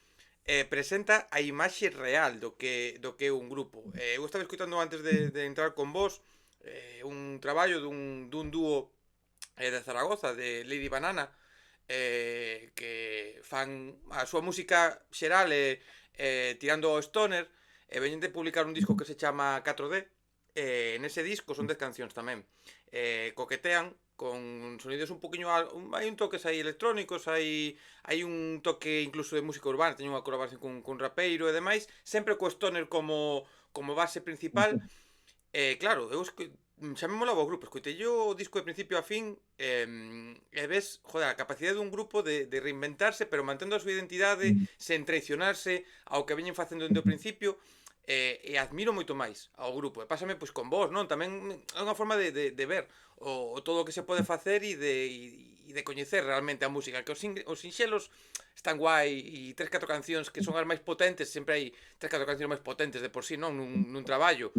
presenta a imaxe real do que é un grupo. Eu estaba escoitando antes de entrar con vos un traballo dun dúo de Zaragoza, de Lady Banana, que fan a súa música xeral tirando ao stoner, e veñen de publicar un disco que se chama 4D, e nese disco son 10 cancións tamén. Coquetean con sonidos un poquinho... hai un toques aí electrónicos, hai un toque incluso de música urbana, teñen unha colaboración cun rapeiro e demais, sempre co stoner como base principal. Claro, xa me molaba o grupo, escoitei o disco de principio a fin, e ves, joder, a capacidade dun grupo de reinventarse, pero mantendo a súa identidade, sen traicionarse ao que veñen facendo dende o principio, e admiro moito máis ao grupo. E pásame pois con vos, non? Tamén é unha forma de ver todo o que se pode facer e de coñecer realmente a música, que os sinxelos están guai, e 3-4 cancións que son as máis potentes, sempre hai 3-4 cancións máis potentes de por sí, non? Nun traballo.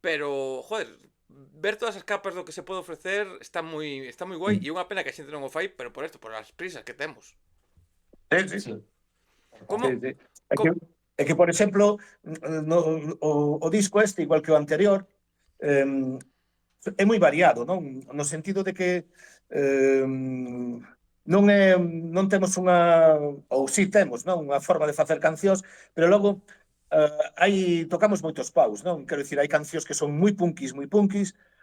Pero, joder, ver todas as capas do que se pode ofrecer está moi guai, e é unha pena que a xente non o fai, pero por as prisas que temos. Sí. Como? Sí. É que, por exemplo, o disco este, igual que o anterior, é moi variado, non? No sentido de que non temos ou si temos, non? Unha forma de facer cancións, pero logo tocamos moitos paus, non? Quero dicir, hai cancións que son moi punkis,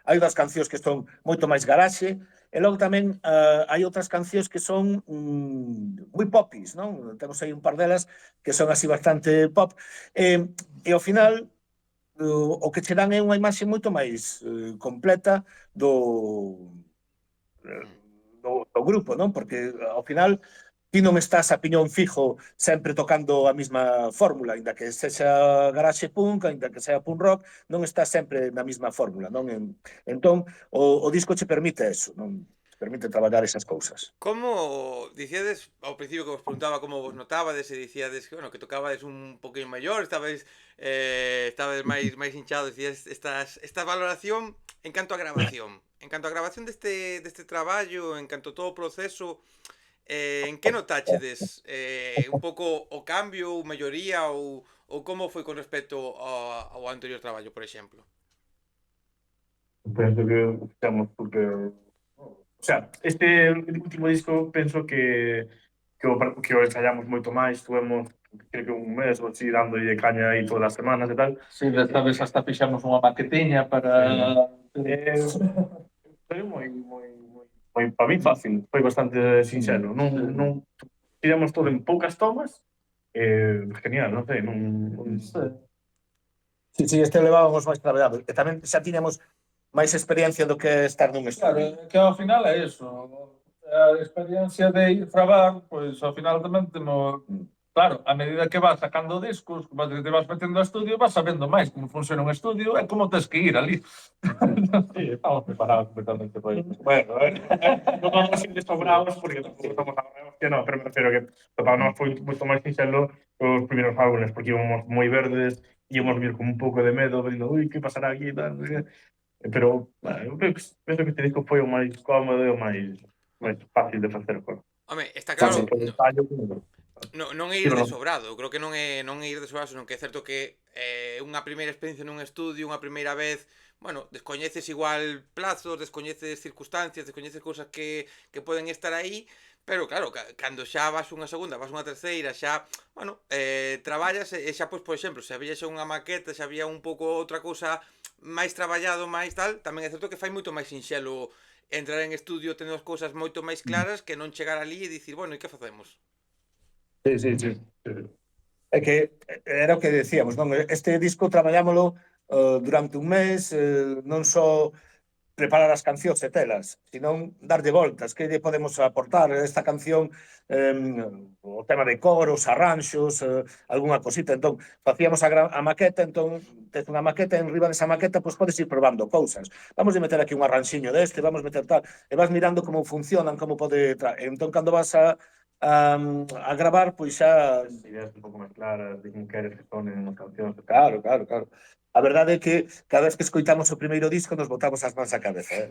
hai outras cancións que son moito máis garaxe, e logo tamén hai outras cancións que son moi popis, non? Temos aí un par delas que son así bastante pop, e ao final o que che dan é unha imaxe moito máis completa do grupo, non? Porque ao final ti non estás a piñón fijo sempre tocando a mesma fórmula, ainda que sexa garaxe punk, ainda que sexa punk rock, non estás sempre na mesma fórmula, non? Entón, o disco che permite eso, non? Te permite traballar esas cousas. Como dicíades ao principio, que vos preguntaba como vos notávades, e dicíades que, bueno, que tocabades un poquinho maior, estabades máis hinchados, dicíades esta valoración en canto a grabación. En canto a grabación deste traballo, en canto a todo o proceso, en que notáchedes un pouco o cambio, ou melloría, ou como foi con respecto ao anterior traballo, por exemplo? Penso que estamos porque... O sea, este último disco penso que o ensayamos moito máis, tuvemos creo que un mes ou así, dándolle caña aí todas as semanas e tal. Sí, desta vez hasta fixamos unha maquetiña para... Foi moi para mí fácil, foi bastante sinxelo. Non tiramos todo en poucas tomas. Genial, non sei, non... Sí, sí, este levábamos máis traballado. E tamén xa tiñamos máis experiencia do que estar nun Claro, estudio. que ao final é iso. A experiencia de ir gravar, pois ao final tamén temos... Claro, a medida que vas sacando discos, que te vas metendo a estudio, vas sabendo máis como funciona un estudio e como tens que ir ali. Sí, estamos preparados completamente por isso. Bueno, non vamos a ir sobrados porque tampouco estamos a que non, pero me refiero que para nós foi moito máis sinxelo os primeiros álbumes, porque íbamos moi verdes, íbamos vir con un pouco de medo, vendo, ui, que pasará aquí e tal, non sei. Pero, bueno, eu penso que este disco foi o máis cómodo e o máis fácil de facer. Home, está Sí, claro, sí. non é ir de sobrado, eu creo que non é ir de sobrado, senón que é certo que unha primeira experiencia nun estudio, unha primeira vez, bueno, descoñeces igual plazos, descoñeces circunstancias, descoñeces cousas que poden estar aí, pero claro, cando xa vas unha segunda, vas unha terceira, xa, bueno, traballas e xa, pois, por exemplo, se había xa unha maqueta, xa había un pouco outra cousa máis traballado, máis tal, tamén é certo que fai moito máis sinxelo entrar en estudio tendo as cousas moito máis claras que non chegar ali e dicir, bueno, e que facemos? Sí, sí, sí. É que era o que decíamos, non? Este disco traballámolo durante un mes, non só preparar as cancións e telas, senón darlle voltas, que lle podemos aportar esta canción, o tema de coros, arranxos, algunha cosita. Entón, facíamos a maqueta, entón, tes unha maqueta, en riba desa maqueta, pois podes ir probando cousas. Vamos a meter aquí un arranxiño deste, vamos a meter tal, e vas mirando como funcionan, como pode... Entón, cando vas a gravar, pois xa... Ideas un pouco máis claras, de quen queres que sonen as cancións. Claro, claro, claro. A verdade é que cada vez que escoitamos o primeiro disco nos botamos as mans á cabeza.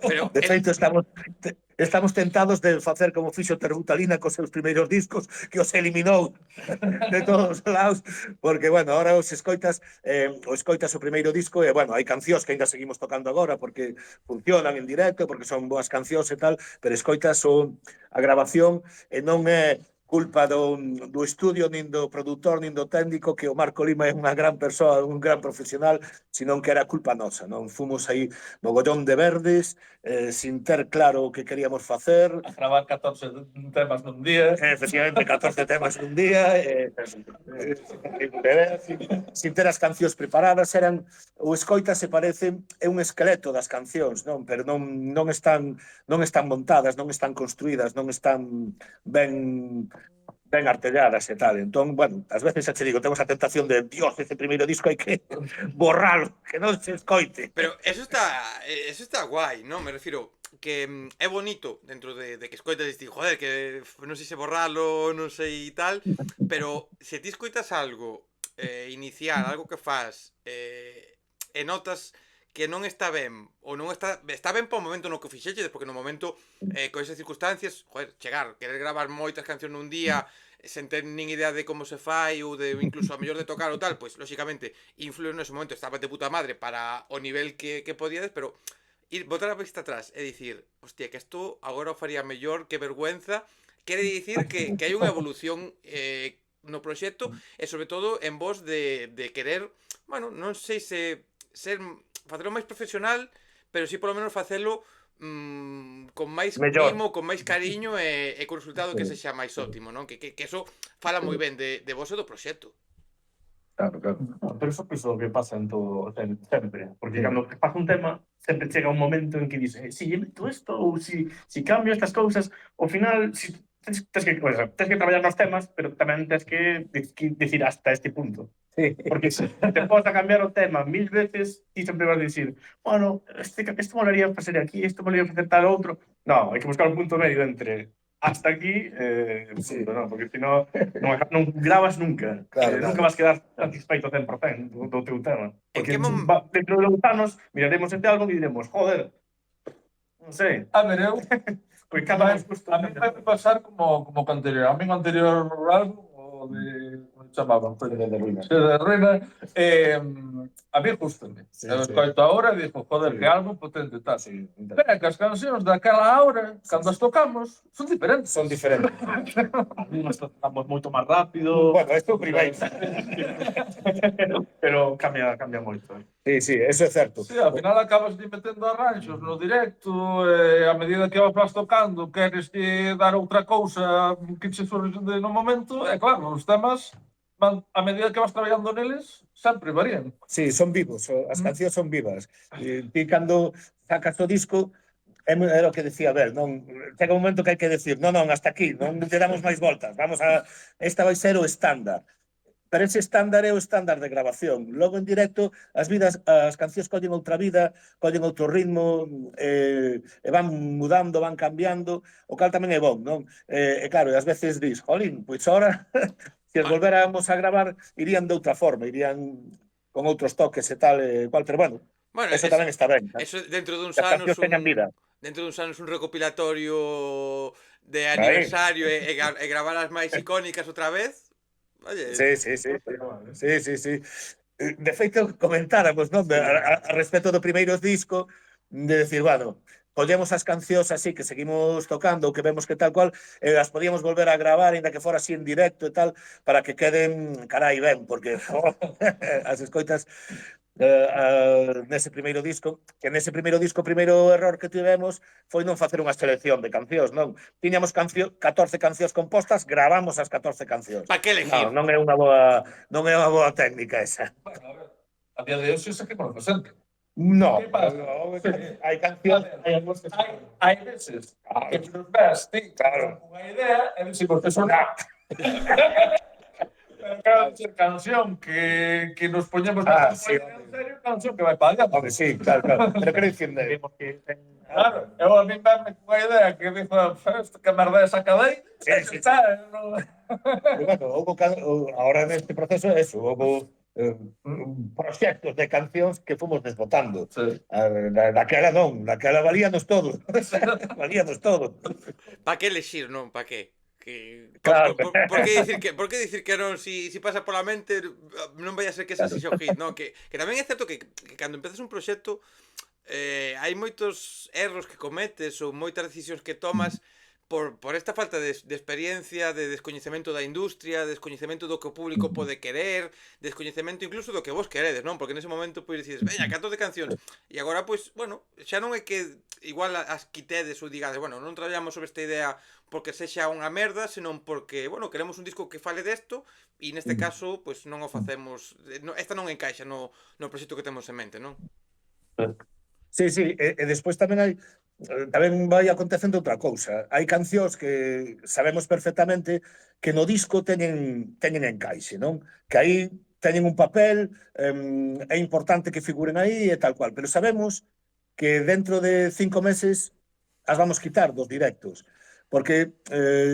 Pero De feito, estamos tentados de facer como fixo Terbutalina cos seus primeiros discos, que os eliminou de todos os lados, porque, bueno, ahora os escoitas o primeiro disco e, bueno, hai cancións que ainda seguimos tocando agora porque funcionan en directo, porque son boas cancións e tal, pero escoitas a grabación e non é culpa do estudio, nin do produtor, nin do técnico, que o Marco Lima é unha gran persoa, un gran profesional, senón que era culpa nosa, non? Fomos aí mogollón de verdes, sin ter claro o que queríamos facer. A gravar 14 temas nun día. Efectivamente, 14 temas nun día, sin ter as cancións preparadas, o escoita se parece, é un esqueleto das cancións, non? Pero non están montadas, non están construídas, non están ben artelladas e tal. Entón, bueno, ás veces xa che digo, temos a tentación de, Dios, ese primeiro disco hai que borralo, que non se escoite. Pero eso está guai, ¿no? Me refiro que é bonito dentro de que escoitas e ti, joder, que non sei se borralo, non sei tal, pero se ti escoitas algo inicial, algo que faz e notas que non está ben, ou non está ben para o momento no que o fixeches, porque no momento, con esas circunstancias, joder, chegar, querer gravar moitas cancións nun día, sen ter nin idea de como se fai ou de incluso a mellor de tocar ou tal, pois lóxicamente influe nese momento, estaba de puta madre para o nivel que podíades, pero ir botar a vista atrás e dicir, hostia, que isto agora o faría mellor, que vergüenza, quere dicir que hai unha evolución no proxecto e sobre todo en vos de querer, bueno, non sei se facelo máis profesional, pero si polo menos facelo con máis Mellor. mimo, con máis cariño e con resultado que sexa máis óptimo, non? Que eso fala moi ben de vos e do proxecto. Claro, claro. Pero eso penso que pasa en todo, sempre. Porque cando pasa un tema, sempre chega un momento en que dices, si meto isto ou si cambio estas cousas, ao final, tens que traballar nos temas, pero tamén tens que decir hasta este punto. Sí. Porque se te podes cambiar o tema 1000 veces e sempre vas a dicir, bueno, isto molaría facer aquí, isto molaría facer tal outro. No, hai que buscar un punto medio entre hasta aquí, Sí. no, porque si no, non grabas nunca. Claro, Nunca vas quedar satisfeito 100% do teu tema. Porque que dentro de uns anos miraremos este álbum e diremos, joder, non sei, A ver, eu... porque cada vez A mí vai pasar como co anterior. A mí o anterior álbum, o de chamaban? Fede de Ruina. Fede de Ruina. A mí gustame. Sí, Eu sí. escoito ahora e dixo, joder, Sí. que álbum potente tal. Sí, Pero é que as cancións daquela hora, cando as tocamos, son diferentes. son diferentes. Algunos tocamos moito máis rápido. Bueno, esto é o primeiro. Pero cambia moito. Sí, sí, eso é certo. Sí, ao final acabas de metendo arranxos no directo, a medida que vas tocando, queres que dar outra cousa que che surge no momento, e claro, os temas, a medida que vas traballando neles, sempre varían. Sí, son vivos, as cancións son vivas. Ti cando sacas o disco, era o que decía, a ver, non, chega un momento que hai que decir, non, hasta aquí, non te damos máis voltas, esta vai ser o estándar. Pero ese estándar é o estándar de grabación. Logo en directo, as cancións collen outra vida, collen outro ritmo, e van mudando, van cambiando, o cal tamén é bon, non? E claro, ás veces dis, jolín, pois ahora, se as volvéramos a gravar, irían de outra forma, irían con outros toques e tal, pero bueno, Bueno, eso tamén está ben. eso dentro duns Que as anos cancións teñan vida. dentro duns anos un recopilatorio de Aí. aniversario e gravar as máis icónicas outra vez. Oye, Sí. Sí. De feito, comentáramos, non? A respecto do primeiro disco, de decir, bueno, collemos as cancións así que seguimos tocando, ou que vemos que tal cual, as podíamos volver a gravar, ainda que fora así en directo e tal, para que queden carai ben, porque as escoitas nese primeiro disco, o primeiro error que tivemos foi non facer unha selección de cancións, non? Tiñamos 14 cancións compostas, gravamos as 14 cancións. pa que elegir? Non é unha boa técnica esa. Bueno, a ver, a día de hoxe seguimos facendo. No, Que pasa? hai cancións, Hai veces que nos ves, ti, Claro. con unha idea, e dicimos que son Pero claro, canción que nos poñemos Sí, en serio, canción que vai para allá. Home, sí, claro. Pero quero dicir, Vemos que Claro, eu a mí venme cunha idea que dixo, que merda esa cadei, Sí. está, non... Bueno, ahora neste proceso é eso, houve proxectos de cancións que fomos desbotando. Sí. Daquela non, daquela valíanos todo. Valíanos todo. Pa que elegir, non? Pa que? Claro. Por que dicir que non si pasa pola mente non vai a ser que ese sexa o hit, non? Que tamén é certo que cando empezas un proxecto hai moitos erros que cometes ou moitas decisións que tomas por esta falta de experiencia, de descoñecemento da industria, de descoñecemento do que o público pode querer, descoñecemento incluso do que vos queredes, non? Porque nese momento pois decides, veña, 14 cancións, e agora pois, bueno, xa non é que igual as quitedes ou digades, bueno, non traballamos sobre esta idea porque sexa unha merda, senón porque, bueno, queremos un disco que fale desto, e neste caso, pois non o facemos, esta non encaixa no proxecto que temos en mente, non? Sí, e despois tamén vai acontecendo outra cousa. Hai cancións que sabemos perfectamente que no disco teñen encaixe, non? Que aí teñen un papel, é importante que figuren aí e tal cual, pero sabemos que dentro de 5 meses as vamos quitar dos directos. Porque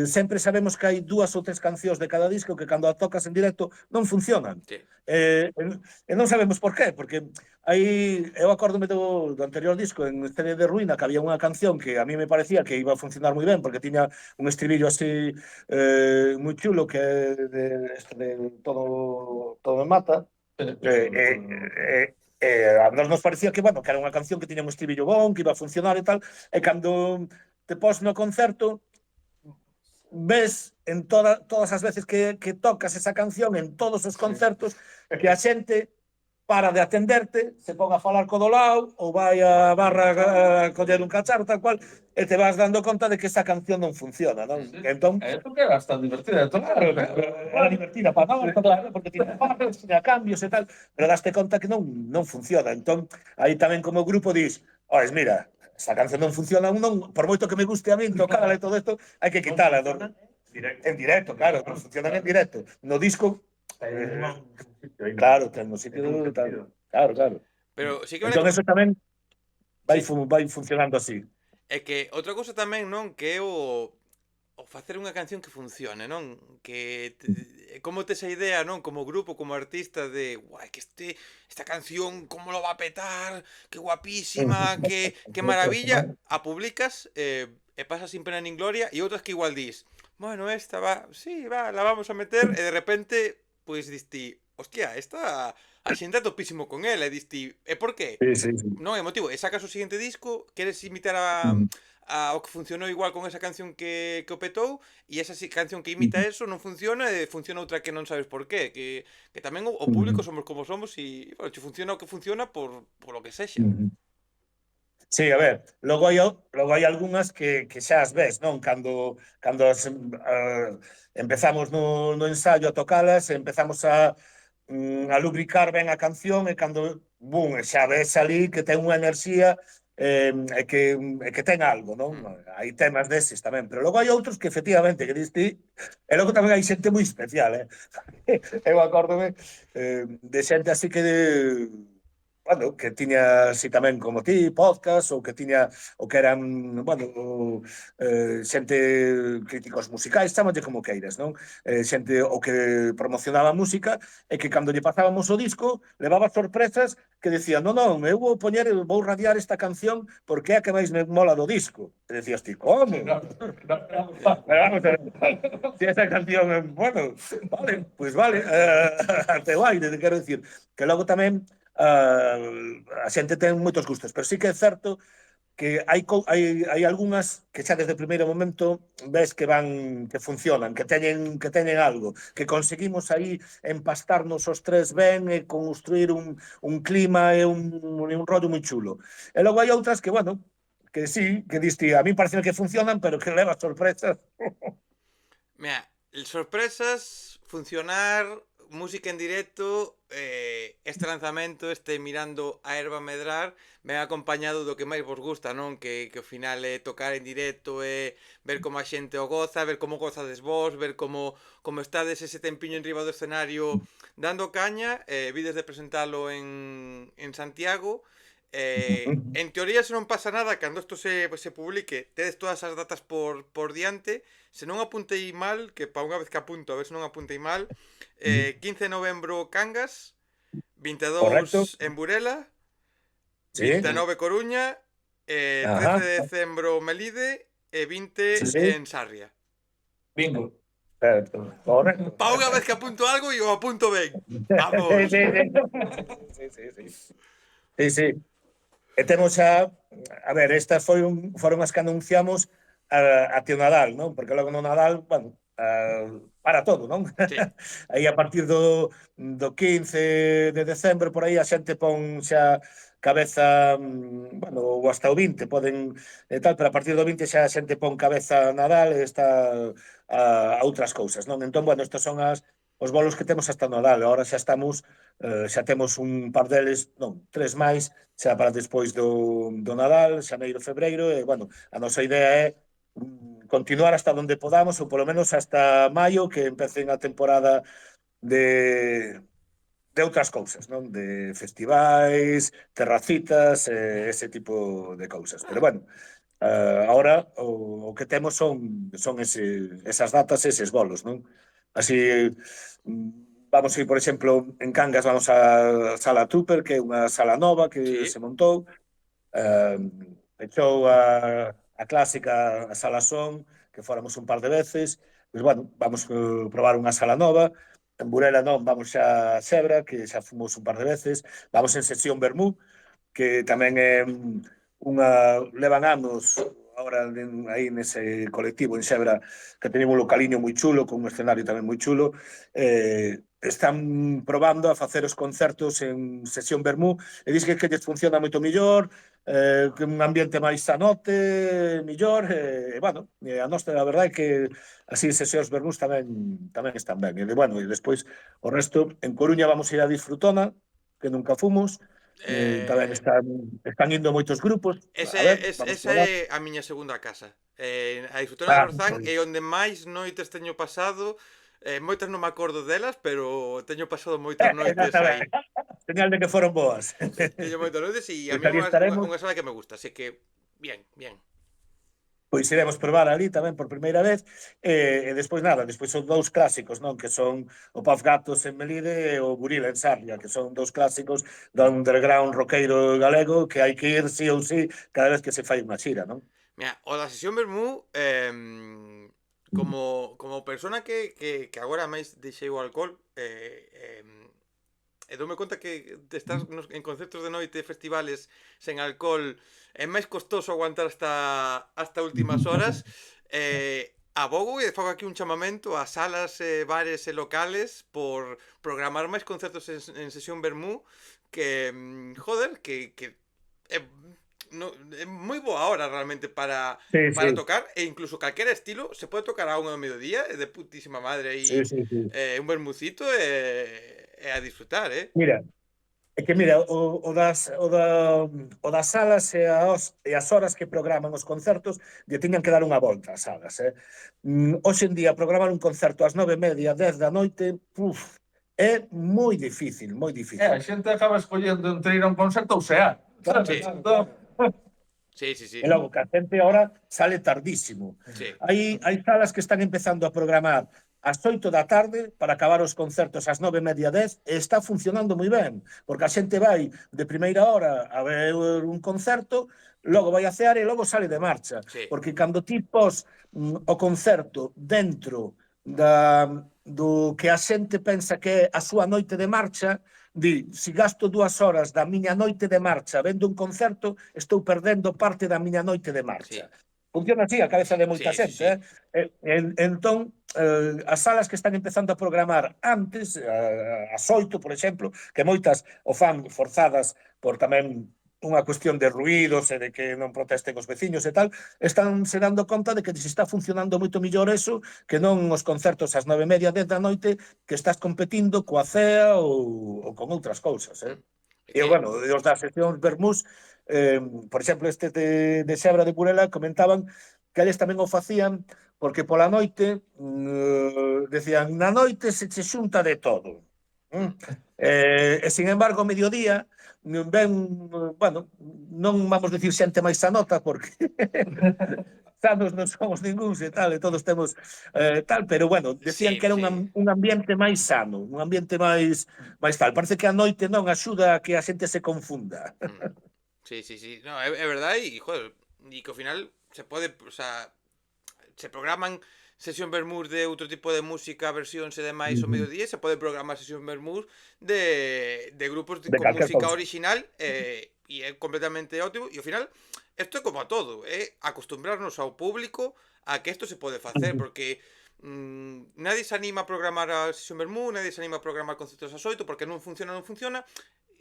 sempre sabemos que hai 2 ou 3 cancións de cada disco que cando a tocas en directo non funcionan. Sí. E non sabemos por qué, porque eu acórdome do anterior disco en Fede de Ruina, que había unha canción que a mí me parecía que iba a funcionar moi ben, porque tiña un estribillo así moi chulo que de todo me mata. A nos parecía que, bueno, que era unha canción que tiña un estribillo bon, que iba a funcionar e tal, e cando te pos no concerto, ves en todas as veces que tocas esa canción, en todos os concertos, que a xente para de atenderte, se pon a falar co do lado, ou vai a barra a coller un cacharro, tal cual, e te vas dando conta de que esa canción non funciona, non? Sí. Entón, Porque era bastante divertida. claro, era divertida para nós, claro, porque tiña partes, tiña cambios e tal, pero daste conta que non funciona. Entón, aí tamén como grupo dis, ois, mira, esta canción non funciona, por moito que me guste a min tocala e todo isto, hai que quitala. En directo, claro, non funcionan en directo. No disco, claro, ten no sitio tal. Claro. Pero sí que Entón, eso tamén vai funcionando así. é que outra cousa tamén, non, que é o facer unha canción que funcione, non? Que como tes a idea, non, como grupo, como artista de, guai, que esta canción como lo va a petar, que guapísima, que maravilla, a publicas e pasa sin pena nin gloria, e outras que igual dis, bueno, esta va, sí, va, la vamos a meter, e de repente pois diste, hostia, esta a xente é topísimo con ela, e diste, e por qué? Sí, sí, sí. Non é motivo, e sacas o seguinte disco, queres imitar a o que funcionou igual con esa canción que o petou, e esa canción que imita eso non funciona, e funciona outra que non sabes por qué, que tamén o público somos como somos, e, bueno, che funciona o que funciona por lo que sexa. Sí, a ver, logo hai algunhas que xa as ves, non? Cando empezamos no ensayo a tocalas, empezamos a lubricar ben a canción e cando, bum, xa ves ali que ten unha enerxía e que ten algo, non? Hai temas deses tamén, pero logo hai outros que efectivamente, que diste, e logo tamén hai xente moi especial, Eu acórdome de xente así que bueno, que tiña así tamén como ti, podcast, ou que tiña, ou que eran, bueno, xente críticos musicais, chámolle como queiras, non? Xente o que promocionaba música e que cando lle pasábamos o disco levaba sorpresas que decía, non, eu vou radiar esta canción porque é a que máis me mola do disco. E decías ti, como? Pero vamos a ver, si esa canción, bueno, vale, pues vale, te vai, quero decir, que logo tamén a xente ten moitos gustos, pero sí que é certo que hai algunhas que xa desde o primeiro momento ves que funcionan, que teñen algo, que conseguimos aí empastarnos os tres ben e construir un clima e un rollo moi chulo. E logo hai outras que, bueno, que sí, que diste, a mí parece que funcionan, pero que leva sorpresas. Mira, sorpresas, funcionar, música en directo, este lanzamento, este mirando a erva medrar, ven acompañado do que máis vos gusta, non? Que ao final é tocar en directo, é ver como a xente o goza, ver como gozades vos, ver como estades ese tempiño en riba do escenario dando caña, vides de presentalo en Santiago. En teoría, se non pasa nada, cando isto se publique, tedes todas as datas por diante. Se non apuntei mal, que para unha vez que apunto, a ver se non apuntei mal, 15 de novembro Cangas, 22 Correcto. en Burela, Sí. 29 Coruña, 13 Ajá. de decembro Melide e 20 Sí, sí. en Sarria. Bingo. Certo, correcto. Para unha vez que apunto algo, e o apunto ben. Vamos. Sí. E temos a ver, estas foron as que anunciamos até o Nadal, non? Porque logo no Nadal, bueno, para todo, non? Sí. Aí a partir do 15 de decembro, por aí a xente pon xa cabeza, bueno, ou hasta o 20 poden tal, pero a partir do 20 xa a xente pon cabeza a Nadal e está a outras cousas, non? Entón, bueno, estes son os bolos que temos hasta o Nadal. Agora xa estamos, xa temos un par deles, non, 3 máis, xa para despois do Nadal, xaneiro, febreiro, e, bueno, a nosa idea é continuar hasta donde podamos, ou polo menos hasta maio, que empecen a temporada de outras cousas, non? De festivais, terracitas, ese tipo de cousas. Pero, bueno, agora o que temos son esas datas, eses bolos, non? Así, vamos a ir, por exemplo, en Cangas vamos a Sala Trooper, que é unha sala nova que Sí. se montou, echou a clásica a Sala Son, que fóramos un par de veces, pois, bueno, vamos a probar unha sala nova. En Burela non, vamos xa a Xebra, que xa fomos un par de veces, vamos en Sesión Bermú, que tamén é levan anos agora aí nese colectivo en Xebra, que teñen un localiño moi chulo, con un escenario tamén moi chulo. Están probando a facer os concertos en Sesión Bermú e dis que lles funciona moito mellor, que un ambiente máis sanote, mellor, bueno, a nosa, a verdade é que así sesións Bermús tamén están ben. E, bueno, e despois o resto, en Coruña vamos a ir a Disfrutona, que nunca fomos, tamén están indo moitos grupos. A ver, vamos Esa probar. é a miña segunda casa. A Disfrutona de Orzán é onde máis noites teño pasado. Moitas non me acordo delas, pero teño pasado moitas noites aí. Señal de que foron boas. Teño moitas noites e a Pois mí é ali estaremos. unha sala que me gusta, así que bien. Pois iremos probar ali tamén por primeira vez, e despois nada, despois son dous clásicos, non? Que son o Paz Gatos en Melide e o Buril en Sarria, que son dous clásicos do underground roqueiro galego que hai que ir sí ou sí cada vez que se fai unha xira, non? Mira, o da Sesión Bermú, como persona que agora máis deixei o alcohol, e doume conta que estás en concertos de noite, festivales sen alcohol, é máis costoso aguantar hasta últimas horas. Abogo e fago aquí un chamamento a salas, bares e locales por programar máis concertos en sesión vermú que, joder, que é, no, é moi boa hora realmente Sí, para sí, tocar, e incluso calquera estilo se pode tocar a unha do mediodía, é de putísima madre sí, aí, sí, sí. un vermucito e a disfrutar, Mira, é que mira, o das salas e as horas que programan os concertos lle tiñan que dar unha volta ás salas. Hoxe en día programar un concerto ás 9:30, 10 da noite, é moi difícil, moi A difícil. xente acaba escollendo entre ir a un concerto ou sear. Claro, Sí. claro, claro. Sí, sí, sí, E logo que a xente ahora sale tardísimo. sí. Hai salas que están empezando a programar ás 8 da tarde para acabar os concertos ás 9:30, 10, e está funcionando moi ben, porque a xente vai de primeira hora a ver un concerto, logo vai a cear e logo sale de marcha. Sí. Porque cando ti pos o concerto dentro do que a xente pensa que é a súa noite de marcha, si gasto 2 horas da miña noite de marcha vendo un concerto, estou perdendo parte da miña noite de marcha. Sí. Funciona así a cabeza de moita Sí, sí, xente, sí. Entón, as salas que están empezando a programar antes, ás 8, por exemplo, que moitas o fan forzadas por tamén unha cuestión de ruídos e de que non protesten os veciños e tal, están se dando conta de que se está funcionando moito mellor eso que non os concertos ás 9:30, 10 da noite, que estás competindo coa cea ou con outras cousas. É E, que, bueno, os das seccións vermús, por exemplo, este de Sebra de Burela comentaban que eles tamén o facían porque pola noite decían, na noite se che xunta de todo. E, sin embargo, ao mediodía ven, bueno, non vamos dicir xente máis sanota porque sanos non somos ningúns e tal, e todos temos tal, pero bueno, decían sí, que era sí. un ambiente máis sano, un ambiente máis tal. Parece que a noite non axuda a que a xente se confunda. Sí, sí, sí. No, é verdade e, joder, e que ao final se pode, o sea, se programan sesión vermús de outro tipo de música, versións e demais ao mediodía, se pode programar sesión vermús de grupos De con calquer música cousa. original, e é completamente ótimo, e ao final isto é como a todo, é acostumbrarnos ao público a que isto se pode facer, porque nadie se anima a programar a sesión vermú, nadie se anima a programar concertos ás 8 porque non funciona,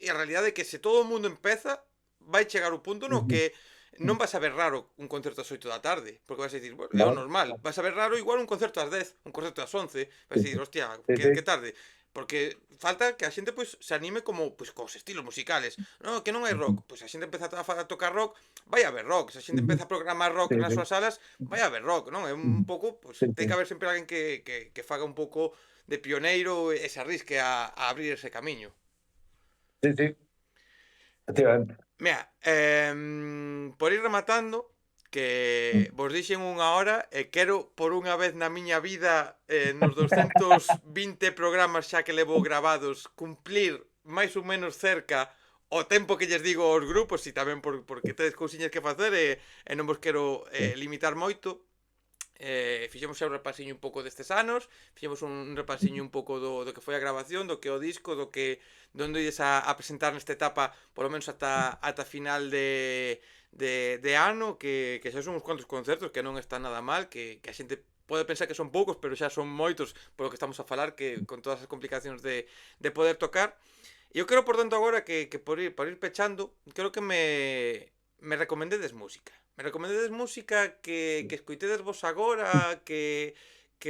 e a realidade é que se todo o mundo empeza, vai chegar o punto no que non vas a ver raro un concerto ás 8 da tarde, porque vas a dicir, bueno, é o No, normal. Vas a ver raro igual un concerto ás 10, un concerto ás 11, vas a dicir, hostia, sí, sí. que tarde. Porque falta que a xente pois se anime como pois cos estilos musicales. No, que non hai rock, pois a xente empeza a tocar rock, vai a ver rock. Se a xente empeza a programar rock Sí, nas sí. súas salas, vai a ver rock, non? É un pouco, pois Sí, ten sí. que haber sempre alguén que faga un pouco de pioneiro e se arrisque a abrir ese camiño. Sí, sí. Efectivamente. Mira, por ir rematando, que vos dixen unha hora e quero por unha vez na miña vida, nos 220 programas xa que levo grabados, cumplir máis ou menos cerca o tempo que lles digo aos grupos, e tamén porque tedes cousiñas que facer e non vos quero limitar moito. Fixemos xa un repasiño un pouco destes anos, fixemos un repasiño un pouco do que foi a grabación, do que o disco, de onde ides a presentar nesta etapa, polo menos ata final de ano, que xa son uns cuantos concertos, que non está nada mal, que a xente pode pensar que son poucos, pero xa son moitos polo que estamos a falar, que con todas as complicacións de poder tocar. E eu quero, por tanto, agora que por ir pechando, quero que me recomendedes música. Me recomendedes música que escoitedes vos agora, que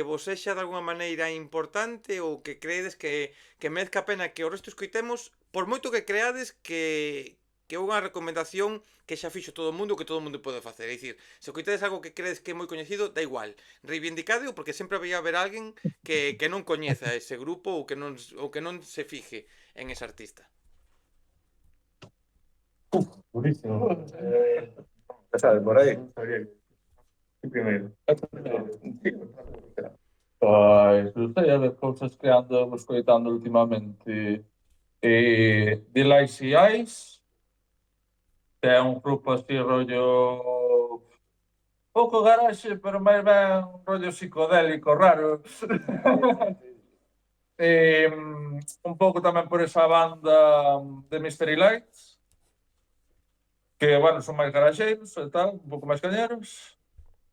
vos sexa de alguma maneira importante ou que creedes que merezca a pena que o resto escoitemos, por moito que creades que é unha recomendación que xa fixo todo o mundo, que todo o mundo pode facer. É dicir, se escoitedes algo que credes que é moi coñecido, da igual. Reivindicadeo porque sempre vai haber alguén que non coñeza ese grupo ou que non se fije en ese artista. Buenísimo. Ya sabes, por aí. Primeiro. Pois, gustei a ver cousas que ando escoitando últimamente. The Lazy Eyes, que é un grupo así rollo Pouco garaxe, pero máis ben rollo psicodélico raro. Un pouco tamén por esa banda de Mystery Lights, que, bueno, son máis garaxeiros e tal, un pouco máis cañeros.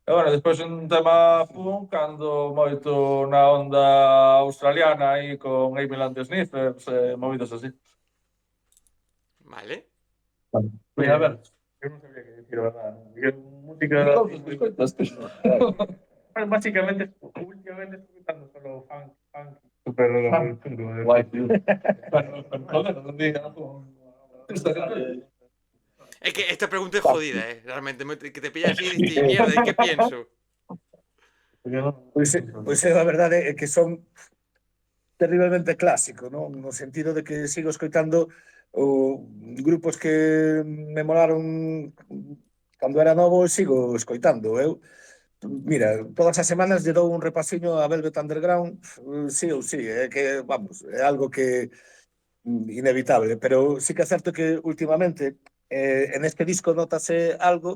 E, bueno, despois un tema punk, ando moito na onda australiana aí con Amy Land Sniffers e movidos así. Vale. Mira, a ver. Eu non sabía que decir, a verdad. Que música... Que escoitas, tío? Básicamente, últimamente estoy escuchando solo funk, super chungo. Guai, tío. Pero, joder, non diga algo. É que esta pregunta é jodida, realmente, que te pillas así e dices, mierda, e que pienso? Pois a verdade é que son terriblemente clásico, non? No sentido de que sigo escoitando grupos que me molaron cando era novo e sigo escoitando. Eu, mira, todas as semanas lle dou un repasiño a Velvet Underground, sí ou sí, é que, vamos, é algo que inevitable, pero sí que é certo que últimamente en este disco notase algo.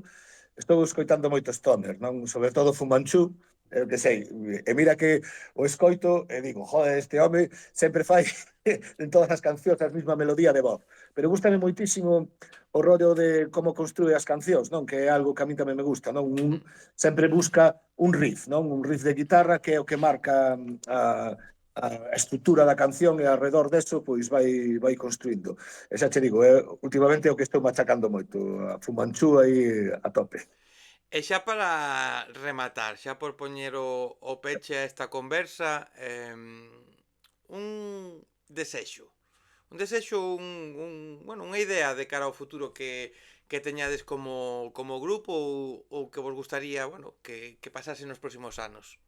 Estou escoitando moito stoner, non? Sobre todo Fu Manchu, que sei, e mira que o escoito e digo, joder, este home sempre fai en todas as cancións a mesma melodía de voz. Pero gustame moitísimo o rollo de como construe as cancións, non? Que é algo que a mí tamén me gusta, non? Sempre busca un riff, non? Un riff de guitarra que é o que marca a estrutura da canción e alrededor deso pois vai construindo. E xa che digo, últimamente é o que estou machacando moito, a Fu Manchu aí a tope. E xa para rematar, xa por poñer o peche a esta conversa, un desexo. Un desexo, bueno, unha idea de cara ao futuro que teñades como grupo ou que vos gustaría, bueno, que pasase nos próximos anos.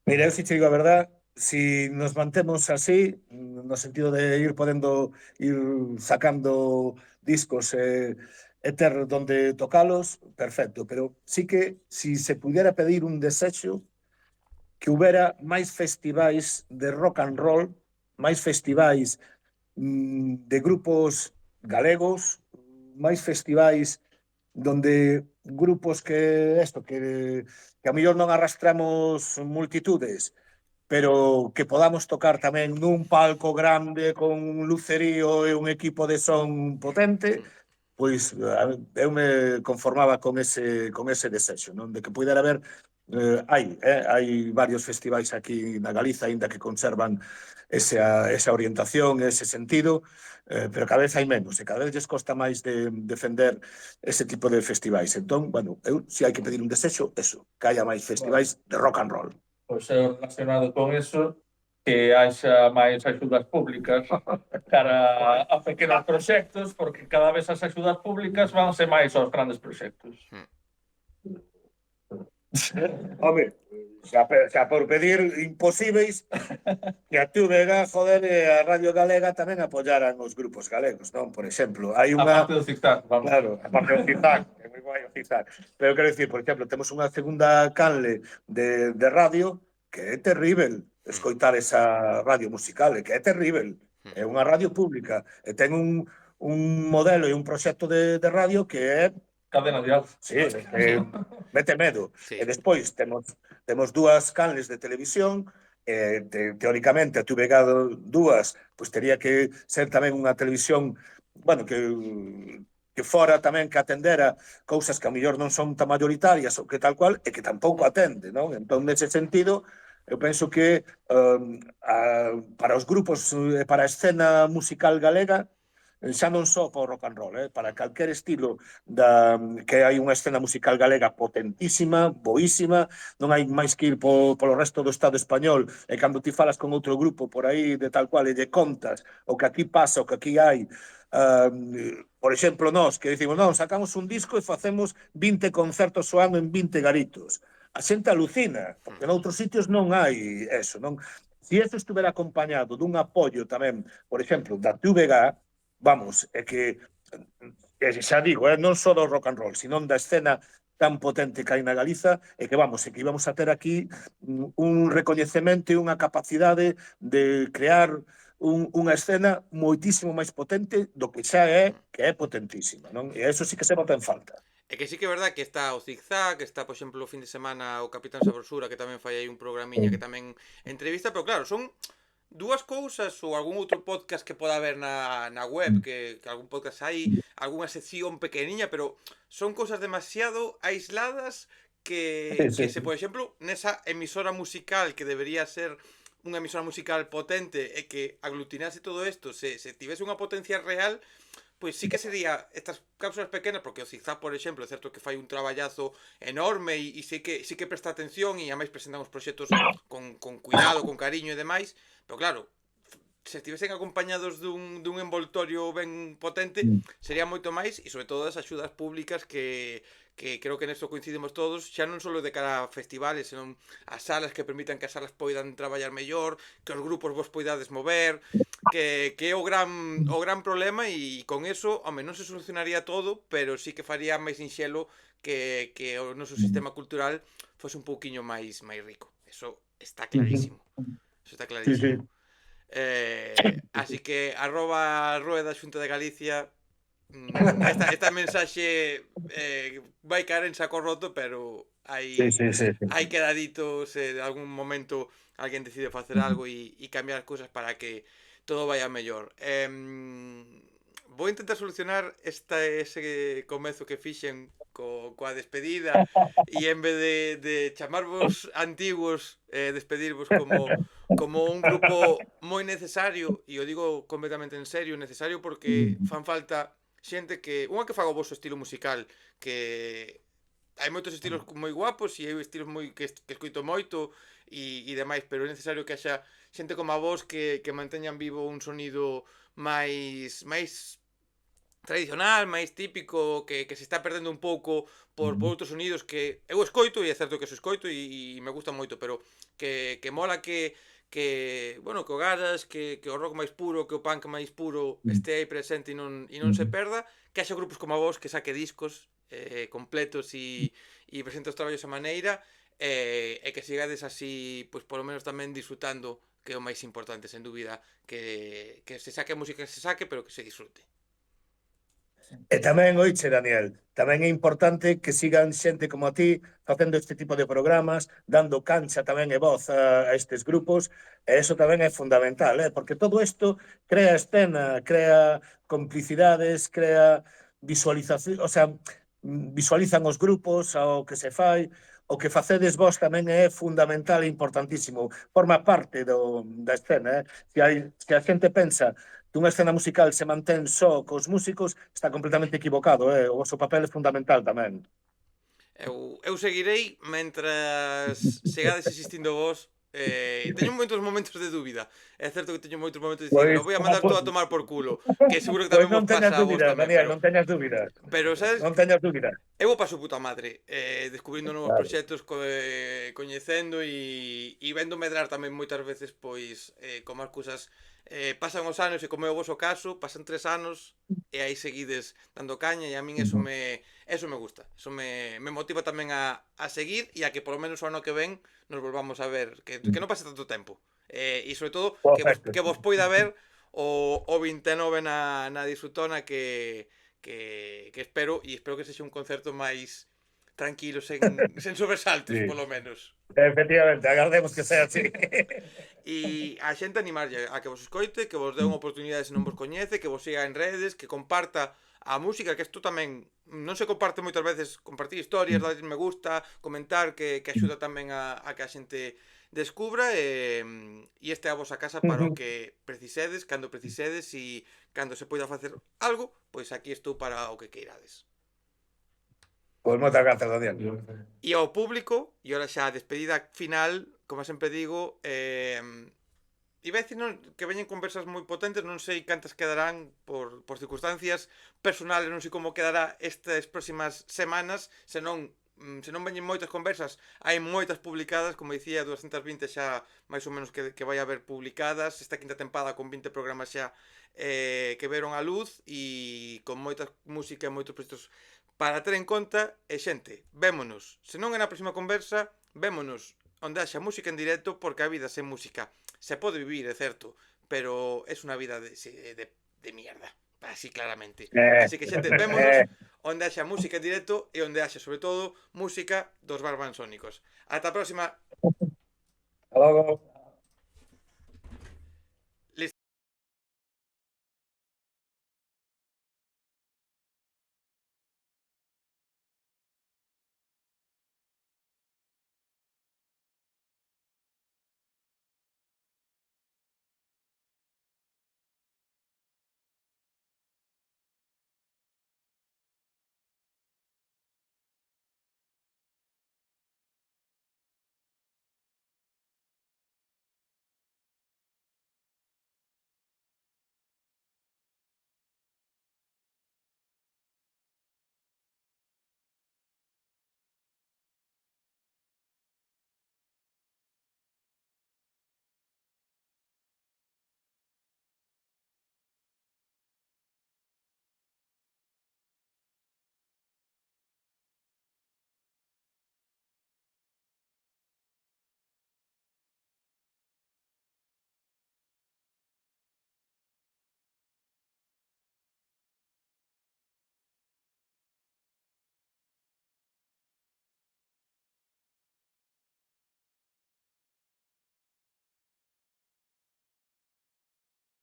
Mira, eu si che digo a verdad, si nos mantemos así, no sentido de ir podendo ir sacando discos e ter donde tocalos, perfecto, pero sí que si se pudiera pedir un desexo que houbera máis festivais de rock and roll, máis festivais de grupos galegos, máis festivais donde grupos que a mellor non arrastramos multitudes, pero que podamos tocar tamén nun palco grande con un lucerío e un equipo de son potente, pois eu me conformaba con ese desexo, non? De que pudera haber hai varios festivais aquí na Galiza aínda que conservan esa orientación, ese sentido, pero cada vez hai menos e cada vez lles costa máis de defender ese tipo de festivais. Entón, bueno, eu se hai que pedir un desexo, eso, que haya máis festivais de rock and roll. Pois é relacionado con eso, que haxa máis axudas públicas cara a pequenos proxectos, porque cada vez as axudas públicas vanse máis aos grandes proxectos. Home, xa por pedir imposíveis que a TVG, joder, e a Radio Galega tamén apoyaran os grupos galegos, non? Por exemplo, hai A unha... parte do CICTAC, vamos. Claro, a parte do CICTAC, é moi guai o CICTAC. Pero quero dicir, por exemplo, temos unha segunda canle de radio que é terrible escoitar esa radio musical, que é terrible. É unha radio pública, e ten un modelo e un proxecto de radio que é Cadena de alza. sí, mete medo. Sí. E despois temos dúas canles de televisión, teóricamente a TVG dúas, pois tería que ser tamén unha televisión, bueno, que fora tamén que atendera cousas que a mellor non son tan mayoritarias ou que tal cual, e que tampouco atende, non? Entón, nese sentido, eu penso que para os grupos e para a escena musical galega, xa non só para o rock and roll, para calquer estilo que hai unha escena musical galega potentísima, boísima, non hai máis que ir polo resto do Estado español, e cando ti falas con outro grupo por aí de tal cual e lle contas o que aquí pasa, o que aquí hai, por exemplo, nós que dicimos, non, sacamos un disco e facemos 20 concertos ao ano en 20 garitos. A xente alucina, porque noutros sitios non hai eso, non? Se eso estuvera acompañado dun apoio tamén, por exemplo, da TVG, vamos, é que xa digo, non só do rock and roll, sino da escena tan potente que hai na Galiza, e que vamos, é que íbamos a ter aquí un recoñecemento e unha capacidade de crear unha escena moitísimo máis potente do que xa é, que é potentísima, non? E eso sí que se bota en falta. É que sí que é verdad que está o Zigzag, que está, por exemplo, o fin de semana o Capitán Sabrosura, que tamén fai aí un programiña que tamén entrevista, pero claro, son dúas cousas ou algún outro podcast que poda haber na web, que algún podcast hai, algunha sección pequeniña, pero son cousas demasiado aisladas que se, por exemplo, nesa emisora musical que debería ser unha emisora musical potente e que aglutinase todo isto, se tivese unha potencia real, pois sí que sería estas cápsulas pequenas, porque o Zigzag, por exemplo, é certo que fai un traballazo enorme e sí que presta atención e ademais presentan os proxectos con cuidado, con cariño e demais, pero claro, se estivesen acompañados dun envoltorio ben potente, sería moito máis e sobre todo as axudas públicas que creo que nesto coincidimos todos, xa non só de cara a festivales, senón as salas que permitan que as salas poidan traballar mellor, que os grupos vos poidades mover, que é o gran problema e con eso, home, non se solucionaría todo, pero sí que faría máis sinxelo que o noso sistema cultural fose un pouquiño máis rico. Eso está clarísimo. Eso está Sí, sí. clarísimo. Así que @Rueda Xunta de Galicia, esta mensaxe vai caer en saco roto, pero Sí, sí, sí. hai quedaditos, de algún momento alguén decide facer algo e cambiar as cousas para que todo vaya mellor. Vou intentar solucionar ese comezo que fixen coa despedida e en vez de chamarvos antigos, despedirvos como un grupo moi necesario, e o digo completamente en serio, necesario porque fan falta xente unha que faga o vosso estilo musical, que hai moitos estilos moi guapos e hai estilos que escoito moito e demais, pero é necesario que haxa xente como a vos que manteñan vivo un sonido máis tradicional, máis típico, que se está perdendo un pouco por outros sonidos que eu escoito, e é certo que os escoito e me gusta moito, pero que mola que bueno, que o garage, que o rock máis puro, que o punk máis puro este aí presente e non se perda, que haxa grupos como a vos que saque discos completos e presente os traballos a maneira, e que sigades así, pois polo menos tamén disfrutando, que é o máis importante, sen dúbida, que se saque a música que se saque, pero que se disfrute. E tamén, oiche, Daniel, tamén é importante que sigan xente como a ti facendo este tipo de programas, dando cancha tamén e voz a estes grupos, e eso tamén é fundamental, porque todo isto crea escena, crea complicidades, crea visualización, o sea, visualizan os grupos, ao que se fai, o que facedes vos tamén é fundamental e importantísimo, forma parte da escena, Se a xente pensa que unha escena musical se mantén só cos músicos, está completamente equivocado, o vosso papel é fundamental tamén. Eu seguirei mentras segades existindo vos. Teño moitos momentos de dúbida. É certo que teño moitos momentos de dicir, Pois, no voy a mandar todo a tomar por culo, que seguro que pois tamén non vos teñas pasa a vos dúbidas, tamén, Daniel, non teñas dúbidas. pero sabes, Non teñas dúbidas. eu o paso puta madre, descubrindo novos Claro. proxectos, coñecendo e vendo medrar tamén moitas veces, pois, como as cousas pasan os anos e como é o voso caso, pasan 3 anos e aí seguides dando caña e a min eso me gusta, eso me motiva tamén a seguir e a que polo menos o ano que ven nos volvamos a ver, que non pase tanto tempo, e sobre todo que vos poida ver o 29 na Disfrutona que espero que sexa un concerto máis tranquilo, sen sobresaltos, Sí. polo menos. Efectivamente, agardemos que sea así. E a xente animarlle a que vos escoite, que vos dé unha oportunidade se non vos coñece, que vos siga en redes, que comparta a música, que isto tamén non se comparte moitas veces, compartir historias, darlle me gusta, comentar, que axuda tamén a que a xente descubra, e esta é a vosa casa para o que precisedes, cando precisedes, e cando se poida facer algo, pois aquí estou para o que queirades. Pois moitas grazas, Daniel. E ao público, e ora xa a despedida final, como sempre digo, iba a dicir que veñen conversas moi potentes, non sei cantas quedarán por circunstancias personales, non sei como quedará estas próximas semanas, se non veñen moitas conversas, hai moitas publicadas, como dicía, 220 xa máis ou menos que vai haber publicadas, esta quinta tempada con 20 programas xa que veron a luz e con moita música e moitos proxectos para ter en conta. E xente, vémonos, se non é na próxima conversa, vémonos onde haxa música en directo, porque a vida sen música se pode vivir, é certo, pero es unha vida de mierda, así claramente. Eh, Así que xente, vémonos onde haxa música en directo e onde haxa, sobre todo, música dos Barbansónicos. Ata a próxima. Hasta luego.